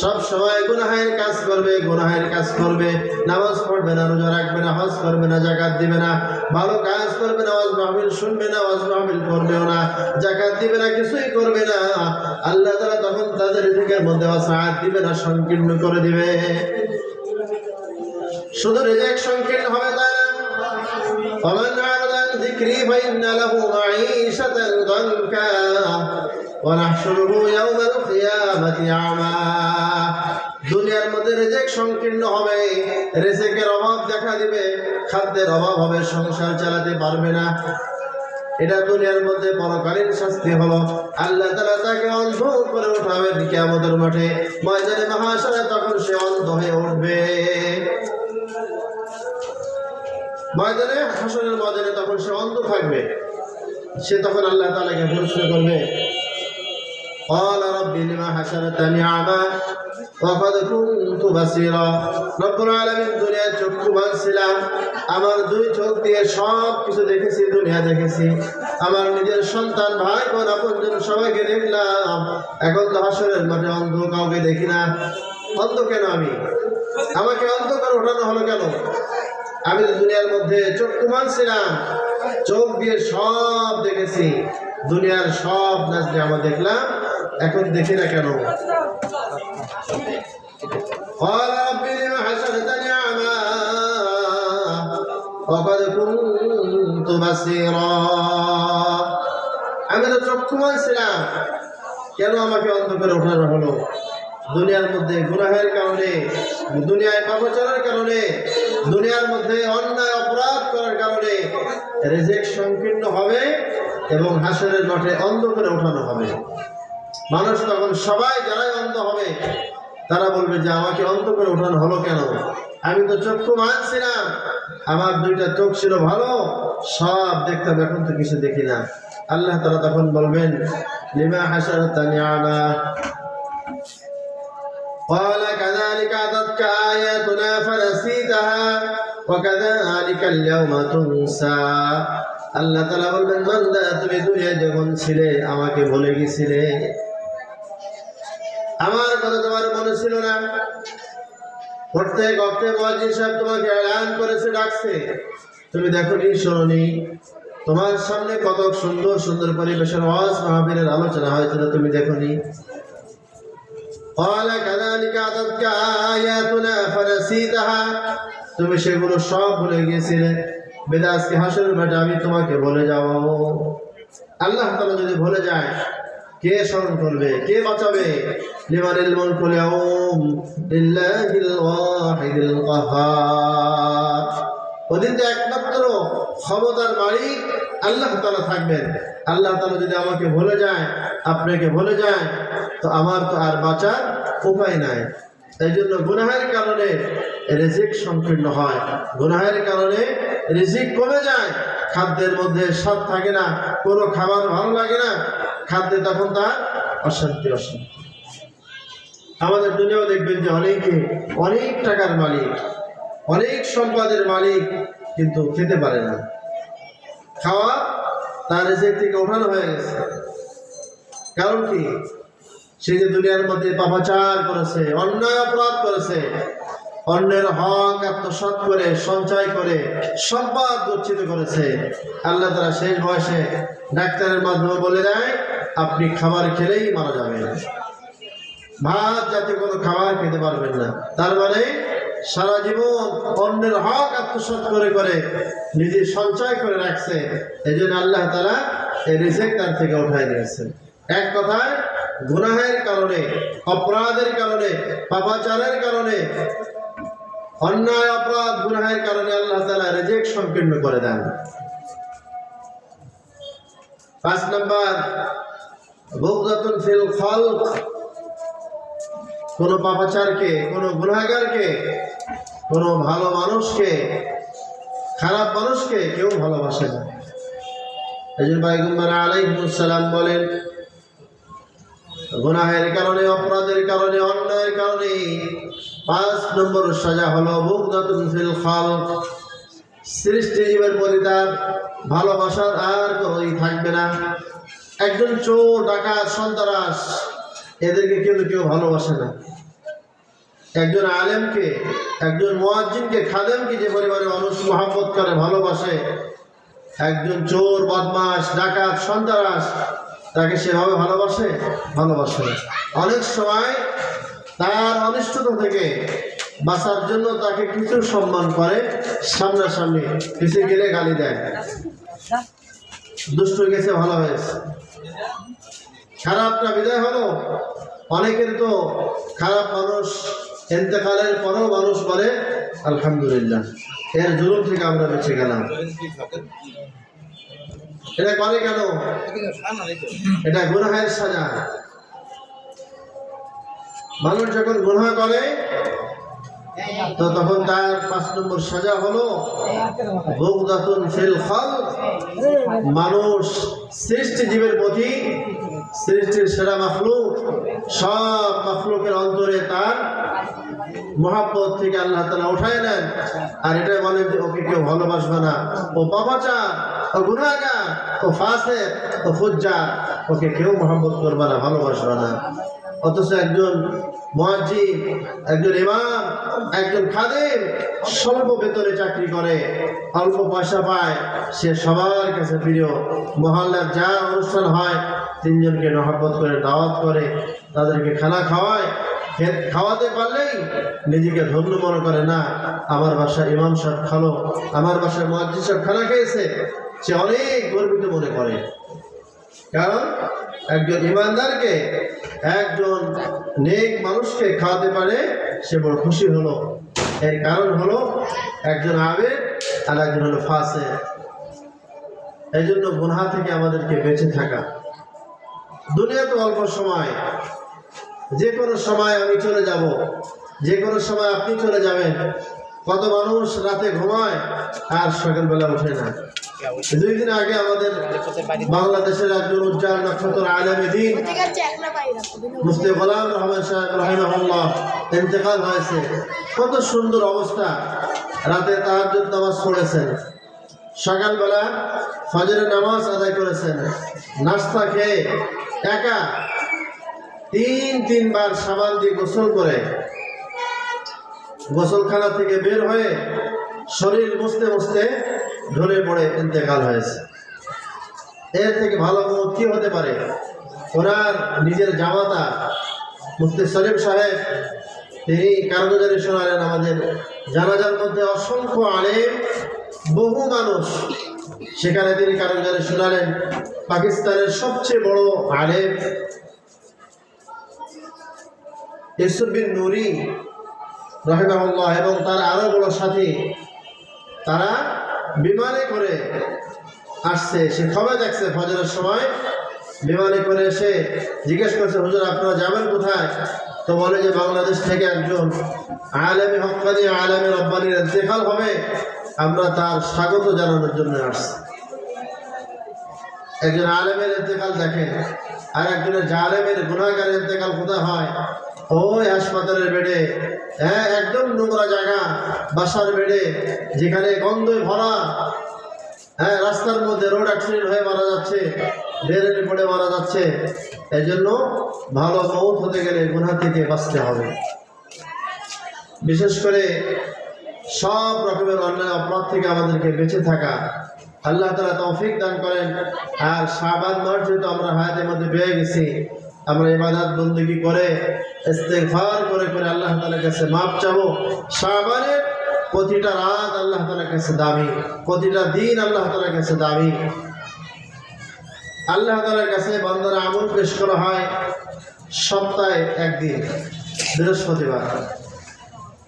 সব সময় গুনাহের কাজ করবে, গুনাহের কাজ করবে, নামাজ পড়বে না, রোজা রাখবে না, হজ করবে না, যাকাত দিবে না, ভালো কাজ করবে না, ওয়াজ মাহফিল শুনবে না, ওয়াজ মাহফিল করবেও না, যাকাত দিবে না, কিছুই করবে না, আল্লাহ তাআলা তখন তাদের রিজিকের মধ্যে ওয়াসাআত দিবে না, সংকীর্ণ করে দিবে। শুধু রিজিক সংকীর্ণ হবে তা না, ومن أعرض عن ذكري فإن له معيشة ضنكا ونحشره يوم القيامة أعمى। দুনিয়ার মধ্যে রিজিক সংকীর্ণ হবে, রিজিকের অভাব দেখা দিবে, খাদ্যের অভাব হবে, সংসার চালাতে পারবে না। এটা দুনিয়ার মধ্যে পরকালীন শাস্তি হলো। আল্লাহ তাআলা তাকে অন্ধ করে উঠাবে কিয়ামতের মাঠে, ময়দানে মাহশারে, তখন সে অন্ধ হয়ে উঠবে। ময়দানে হাসরের ময়দানে তখন সে অন্ধ থাকবে। সে তখন আল্লাহ তাআলাকে প্রশ্ন করবে, ক্বালা রাব্বি লিমা হাশারতানি আ'মা ওয়া ক্বাদ কুনতু বাসীরা। রব্বুল আলামিন, দুনিয়ায় চক্ষুবান ছিলাম, আমার দুই চোখ দিয়ে সব কিছু দেখেছি, দুনিয়া দেখেছি, আমার নিজের সন্তান, ভাই বোন, আপনজন সবাইকে দেখলাম। এখন তো হাসরের মাঠে অন্ধ, কাউকে দেখি না। অন্ধ কেন আমি? আমাকে অন্ধ করে ওঠানো হলো কেন? আমি তো দুনিয়ার মধ্যে চক্ষুমান ছিলাম, চোখ দিয়ে সব দেখেছি, দুনিয়ার সব নাচ জামা দেখলাম, এখন দেখি না কেন? قال رب لم حشرتني أعمى وقد كنت بصيرا। আমি তো চক্ষুমান ছিলাম, কেন আমাকে অন্ধ করে ওঠানো হলো? দুনিয়ার মধ্যে গুনাহের কারণে, দুনিয়ায় পাপাচারের কারণে, দুনিয়ার মধ্যে অন্যায় অপরাধ করার কারণে রিজিক সংকীর্ণ হবে এবং হাসরের মাঠে অন্ধ করে ওঠানো হবে। মানুষ তখন সবাই যারাই অন্ধ হবে তারা বলবে যে আমাকে অন্ধ করে ওঠানো হলো কেন? আমি তো চক্ষুমান ছিলাম, আমার দুইটা চোখ ছিল ভালো, সব দেখতাম, এখন তো কিছু দেখি না। আল্লাহ তাআলা তখন বলবেন, লিমা হাশারতানি আ'মা قال كذلك أتتك آياتنا فنسيتها وكذلك اليوم تنسى। আল্লাহ তাআলা বলবেন, বান্দা, তুমি দুনিয়ায় যখন ছিলে আমাকে ভুলে গেছিলে, আমার কথা তোমার মনে ছিল না। প্রত্যেক ওয়াক্তে মুয়াজ্জিন সাহেব তোমাকে এলান করেছে, ডাকছে, তুমি দেখোনি, শোনোনি। তোমার সামনে কত সুন্দর সুন্দর পরিবেশের ওয়াজ মাহফিলের আলোচনা হয়েছিল, তুমি দেখোনি। قال كذلك أتتك آياتنا فنسيتها। তুমি সেগুলো সব ভুলে গিয়েছিলে, বিধায় আজকে হাসরের মাঠে আমি তোমাকে ভুলে যাব। আল্লাহ তাআলা যদি ভুলে যায়, কে স্মরণ করবে, কে বাঁচাবে? লিমানিল মুলকুল ইয়াউম লিল্লাহিল ওয়াহিদিল কাহ্হার। ওদিন তো একমাত্র ক্ষমতার মালিক আল্লাহ তাআলা থাকবেন। আল্লাহ তাআলা যদি আমাকে ভুলে যায়, আপনাকে ভুলে যায়, তো আমার তো আর বাঁচার উপায় নাই। এই জন্য গুনাহের কারণে রিজিক সংকীর্ণ হয়, গুনাহের কারণে রিজিক কমে যায়, খাদ্যের মধ্যে স্বাদ থাকে না, কোনো খাবার ভালো লাগে না, খাদ্যে তখন তার অশান্তি। আমাদের দুনিয়াও দেখবেন যে অনেকে অনেক টাকার মালিক, অনেক সম্পদের মালিক, কিন্তু খেতে পারে না। খাওয়া তার রিজিক থেকে ওঠানো হয়ে গেছে। কারণ কি? সে যে দুনিয়ার মধ্যে পাপাচার করেছে, অন্যায় অপরাধ করেছে, অন্যের হক আত্মসাৎ করে, সঞ্চয় করে, সম্পদ গচ্ছিত করেছে। আল্লাহ তাআলা শেষ বয়সে ডাক্তারের মাধ্যমে বলে দেয়, আপনি খাবার খেলেই মারা যাবেন, ভাত জাতীয় কোনো খাবার খেতে পারবেন না। তার মানে সারা জীবন অন্যের হক আত্মসাৎ করে করে নিজে সঞ্চয় করে রাখছে। এই জন্য আল্লাহ তাআলা এই রিজিক তার থেকে উঠায় নিয়েছেন। এক কথায়, গুনাহের কারণে, অপরাধের কারণে, পাপাচারের কারণে অন্যায় অপরাধ গুনাহের কারণে আল্লাহ তাআলা রিজিক সংকীর্ণ করে দেন। 5 নাম্বার বুগদাতুন ফিল খালক, কোন পাপাচারকে, কোন গুনাহগারকে, কোন ভালো মানুষকে, খারাপ মানুষকে কেউ ভালোবাসে না। এইজন্য পয়গম্বর আলাইহিস সালাম বলেন, গুনাহের কারণে, অপরাধের কারণে, অন্যায়ের কারণে 5 নম্বর সাজা হলো বুগদাতুন ফিল খালক, সৃষ্টি জীবের প্রতি তার ভালোবাসার আর কোনোই থাকবে না। একজন চোর, ডাকাত, সন্ত্রাস, এদেরকে কেউ ভালোবাসে না। একজন আলেমকে, একজন মুয়াজ্জিনকে, খাদেমকে যে পরিবারে মানুষ মহব্বত করে, ভালোবাসে, একজন চোর, বদমাশ, ডাকাত, সন্ত্রাস, তাকে সেভাবে ভালোবাসে না। অনেক সময় তার অনিষ্টতা থেকে বাঁচার জন্য তাকে কিছু সম্মান করে, সামনাসামনি কিছু গেলে গালি দেয়, দুষ্ট গেছে, ভালো হয়েছে, খারাপটা বিদায় হলো। অনেকের তো খারাপ মানুষ ইন্তেকালের পরেও মানুষ বলে আলহামদুলিল্লাহ, এর জুলুম থেকে আমরা বেঁচে গেলাম। এটা করে কেন? এটা গুনাহের সাজা। মানুষ যখন গুনাহ করে তো তখন তার 5 নম্বর সাজা হলো বুগদাতুন ফিল খালক, মানুষ সৃষ্টি জীবের প্রতি, সৃষ্টির সেরা মাখলুক, সব মাখলুকের অন্তরে তার মহব্বত থেকে আল্লাহ তাআলা উঠায় নেন। আর এটা বলেন যে ওকে কেউ ভালোবাসবে না, ও পাপাচার, ও গুনাহগার, ও ফাসিক, ও ফুজ্জার, ওকে কেউ মহব্বত করবে না, ভালোবাসবে না। অথচ একজন মুয়াজ্জিন, একজন ইমাম, একজন খাদেম স্বল্প বেতনে চাকরি করে, অল্প পয়সা পায়, সে সবার কাছে প্রিয়। মহল্লার যা অনুষ্ঠান হয় 3 জনকে মহব্বত করে, দাওয়াত করে, তাদেরকে খানা খাওয়ায়। খাওয়াতে পারলেই নিজেকে ধন্য মনে করে না, আমার বাসায় ইমাম সাহেব খালো, আমার বাসায় মুয়াজ্জিন সাহেব খানা খেয়েছে, সে অনেক গর্বিত মনে করে। কারণ একজন ইমানদারকে, একজন নেক মানুষকে খাওয়াতে পারে, সে বড় খুশি হলো। এর কারণ হলো একজন আবেদ আর একজন হলো ফাসিক। এই জন্য গুনাহ থেকে আমাদেরকে বেঁচে থাকা। দুনিয়া তো অল্প সময়, যে কোনো সময় আমি চলে যাব, যে কোনো সময় আপনি চলে যাবেন। কত মানুষ রাতে ঘুমায় আর সকালবেলা ওঠে না। 2 দিন আগে আমাদের বাংলাদেশের একজন উজ্জ্বল নক্ষত্র আলেমে দ্বীন মুফতি গোলাম রহমান সাহেব রাহিমাহুল্লাহ ইন্তেকাল হয়েছে। কত সুন্দর অবস্থা, রাতে তাহাজ্জুদ নামাজ পড়েছেন, সকালবেলা ফজরের নামাজ আদায় করেছেন, নাস্তা খেয়ে একা 3 বার সাবান দিয়ে গোসল করে, গোসলখানা থেকে বের হয়ে শরীর মুছতে মুছতে ঢলে পড়ে ইন্তেকাল হয়েছে। এর থেকে ভালো মত কি হতে পারে? ওনার নিজের জামাতা মুফতি শরীফ সাহেব, তিনি কারগুজারি শোনালেন আমাদের জানাজার মধ্যে অসংখ্য আলেম, বহু মানুষ, সেখানে তিনি কারগুজারি শোনালেন। পাকিস্তানের সবচেয়ে বড় আলেম ইউসুফ বিন নুরি রাহিমাহুল্লাহ এবং তার আরো বড় সাথী, তারা বিমানে করে আসছে। সে খবর দেখছে ফজরের সময় বিমানে করে এসে জিজ্ঞেস করছে, হুজুর আপনারা যাবেন কোথায়? তো বলে যে বাংলাদেশ থেকে একজন আলেমে হক্কানি, আলেমে রব্বানির ইন্তেকাল হবে, আমরা তার স্বাগত জানানোর জন্য আসছি। একজন আলেমের ইন্তেকাল দেখেন, আর একজনের জালেমের গুনাহগারের ইন্তেকাল কোথায় হয়? ওই হাসপাতালের বেডে, হ্যাঁ, একদম নোংরা জায়গা, বাসার বেডে, যেখানে গন্ধে ভরা, হ্যাঁ, রাস্তার মধ্যে রোড অ্যাক্সিডেন্ট হয়ে মারা যাচ্ছে, বেরেনে পড়ে মারা যাচ্ছে। এই জন্য ভালো মৌত হতে গেলে গুনাহ থেকে বাঁচতে হবে। বিশেষ করে সব রকমের অন্যায় অপরাধ থেকে আমাদেরকে বেঁচে থাকা আল্লাহ তাআলা তৌফিক দান করেন। আর শাবান মাস যেহেতু আমরা হায়াতের মধ্যে পেয়ে গেছি, আমরা ইবাদত বন্দেগী করে, ইস্তেগফার করে করে আল্লাহ তাআলার কাছে মাপ চাবো। শাবানের প্রতিটা রাত আল্লাহ তাআলার কাছে দামি, প্রতিটা দিন আল্লাহ তাআলার কাছে দামি। আল্লাহ তাআলার কাছে বান্দার আমল পেশ করা হয় সপ্তাহে 1 দিন, বৃহস্পতিবার।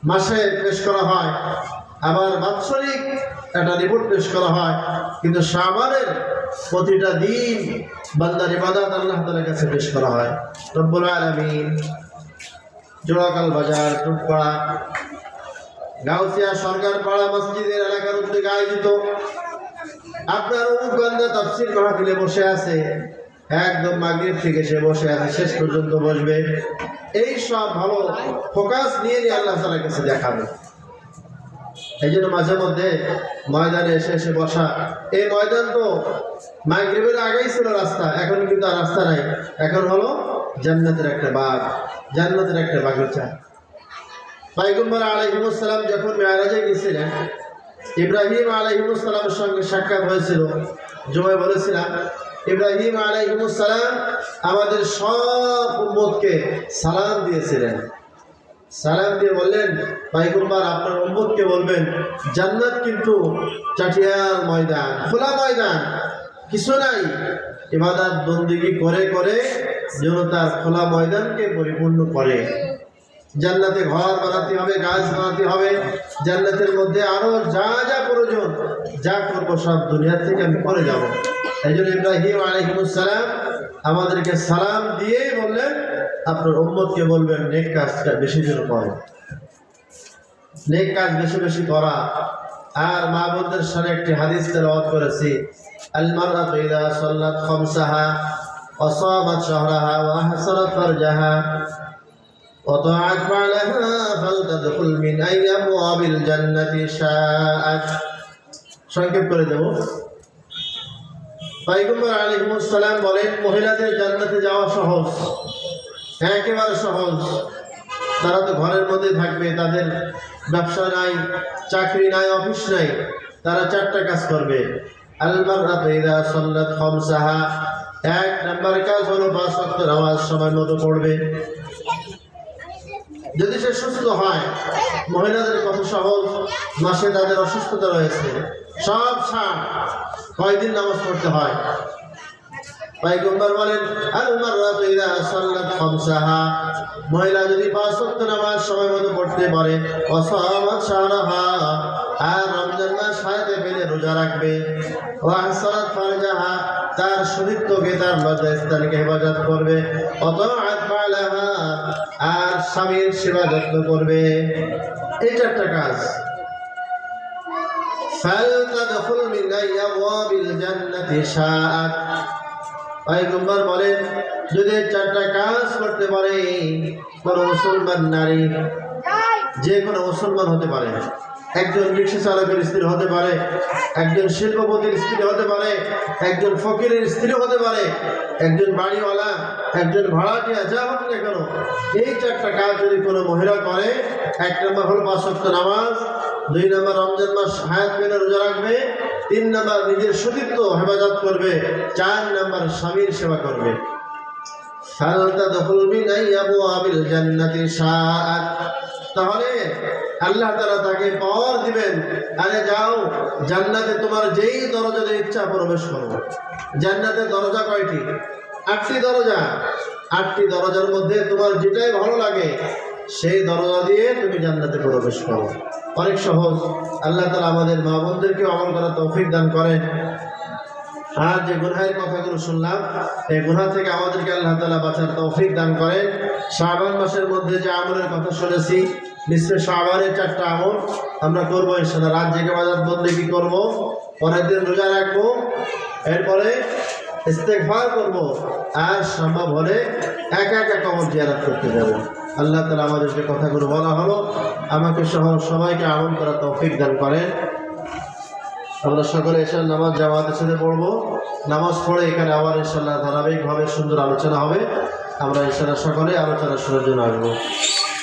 মাসে পেশ করা হয়, আবার বাৎসরিক একটা রিপোর্ট পেশ করা হয়, কিন্তু শাবানের প্রতিটা দিন বান্দার ইবাদত আল্লাহ তাআলার কাছে পেশ করা হয়। রব্বুল আলামিন জোড়াকাল বাজার, টুকপাড়া, গাউসিয়া সরকার পাড়া মসজিদের এলাকার উদ্যোগে আয়োজিত আপনার অমুক বান্দা তাফসীর মাহফিলে বসে আছে, একদম মাগরিব থেকে সে বসে আছে, শেষ পর্যন্ত বসবে। এই সব ভালো ফোকাস নিয়ে আল্লাহ তাআলার কাছে দেখাবে। এই জন্য মাঝে মধ্যে ময়দানে এসে এসে বসা। এই ময়দান তো মাগরিবের আগেই ছিল রাস্তা, এখন কিন্তু আর রাস্তা নাই, এখন হলো জান্নাতের একটা বাগ, জান্নাতের একটা বাগিচা। পয়গম্বর আলাইহিস সালাম যখন মেরাজে গিয়েছিলেন, ইব্রাহিম আলাইহিস সালামের সঙ্গে সাক্ষাৎ হয়েছিল। জুমায় বলেছিলাম ইব্রাহিম আলাইহিস সালাম আমাদের সব উম্মতকে সালাম দিয়েছিলেন। সালাম দিয়ে বললেন, পয়গম্বর আপনার উম্মতকে বলবেন জান্নাত কিন্তু চাটিয়াল ময়দান, খোলা ময়দান, কিছু নাই। ইবাদত বন্দেগী করে করে যেন তার খোলা ময়দানকে পরিপূর্ণ করে। জান্নাতে ঘর বানাতে হবে, গাছ বানাতে হবে, জান্নাতের মধ্যে আরো যা যা প্রয়োজন, যা করবো সব দুনিয়া থেকে আমি করে যাব। এই জন্য ইব্রাহিম আলাইহিস সালাম আমাদেরকে সালাম দিয়েই বললেন আপনার উম্মতকে বলবেন নেক কাজটা বেশি করে করে, নেক কাজ বেশি বেশি করা। আর মা বোনদের সাথে একটি হাদিস তেলাওয়াত করেছি, আল মারআতু ইযা সাল্লাত খামসাহা ওয়া সামাত শাহরাহা ওয়া আহসানাত ফারজাহা وطاعت بعلها فلتدخل من أي أبواب الجنة شاءت। সংক্ষেপ করে দেব। পয়গম্বর আলাইহিস সালাম বলেন মহিলাদের জান্নাতে যাওয়া সহজ, একেবারে সহজ। তারা তো ঘরের মধ্যে থাকবে, তাদের ব্যবসা নাই, চাকরি নাই, অফিস নাই, তারা চারটা কাজ করবে। আল মারআতু ইযা সাল্লাত খামসাহা, এক নাম্বার কাজ হলো 5 ওয়াক্ত নামাজ সময় মতো পড়বে। যদি সে সুস্থ হয়, মহিলাদের কত সহজ, মাসে তাদের অসুস্থতা রয়েছে, সব ছাড়, কয়দিন নামাজ পড়তে হয়। পয়গম্বর বলেন আল মারআতু ইযা সাল্লাত খামসাহা, মহিলা যদি 5 ওয়াক্ত নামাজ সময় মতো পড়তে পারে, ওয়া সামাত শাহরাহা, আর রমজান মাস হায়াতে পেলে রোজা রাখবে, ওয়া আহসানাত ফারজাহা, তার শরীরকে, তার লজ্জাস্থানকে হেফাজত করবে, ওয়াতাআত বালাহা, আর স্বামীর সেবা যত্ন করবে। এটা একটা কাজ। ফালতাদখুল মিন আবওয়াবিল জান্নাতি শাআত, পয়গম্বর বলেন যদি চারটা কাজ করতে পারে কোনো মুসলমান নারী, যে কোনো মুসলমান হতে পারে, একজন রিক্সা চালকের স্ত্রী হতে পারে, একজন শিল্পপতির স্ত্রী হতে পারে, একজন ফকিরের স্ত্রী হতে পারে, একজন বাড়িওয়ালা, একজন ভাড়াটিয়া, যা হোক না কেন, এই চারটা কাজ যদি কোনো মহিলা করে, 1 নম্বর হলো 5 ওয়াক্ত নামাজ, 2 নম্বর রমজান মাস হায়াত পেলে রোজা রাখবে, 3 নম্বর নিজের সতীত্ব হেফাজত করবে, 4 নম্বর স্বামীর সেবা করবে। ফালতাদখুল মিন আবওয়াবিল জান্নাতি শাআত, তাহলে আল্লাহ তাআলা তাকে পাওয়ার দিবেন, আরে যাও জান্নাতে তোমার যেই দরজাতে ইচ্ছা প্রবেশ করো। জান্নাতের দরজা কয়টি? 8টি দরজা। 8টি দরজার মধ্যে তোমার যেটাই ভালো লাগে সেই দরজা দিয়ে তুমি জান্নাতে প্রবেশ করো। অনেক সহজ। আল্লাহ তাআলা আমাদের মা বোনদেরকে আমল করার তৌফিক দান করেন। আর যে গুনাহের কথাগুলো শুনলাম, এই গুনাহ থেকে আমাদেরকে আল্লাহ তাআলা বাঁচার তৌফিক দান করেন। শাবান মাসের মধ্যে যে আমলের কথা শুনেছি, নিশ্চয় শাবানের 4টা আমল আমরা করবো ইনশাআল্লাহ। রাত জেগে ইবাদত বন্দেগী করব, পরের দিন রোজা রাখবো, এরপরে ইস্তেগফার করব, আর সম্ভব হলে একা একা কবর জিয়ারত করতে যাব। আল্লাহ তাআলা আমাদের যে কথাগুলো বলা হলো আমাকে সহ সবাইকে আমল করার তৌফিক দান করেন। আমরা সকলে এশার নামাজ জামাতের সাথে পড়বো। নামাজ পড়ে এখানে আবার ইনশাআল্লাহ ধারাবাহিকভাবে সুন্দর আলোচনা হবে। আমরা ইনশাআল্লাহ সকলে আলোচনা শোনার জন্য আসবো।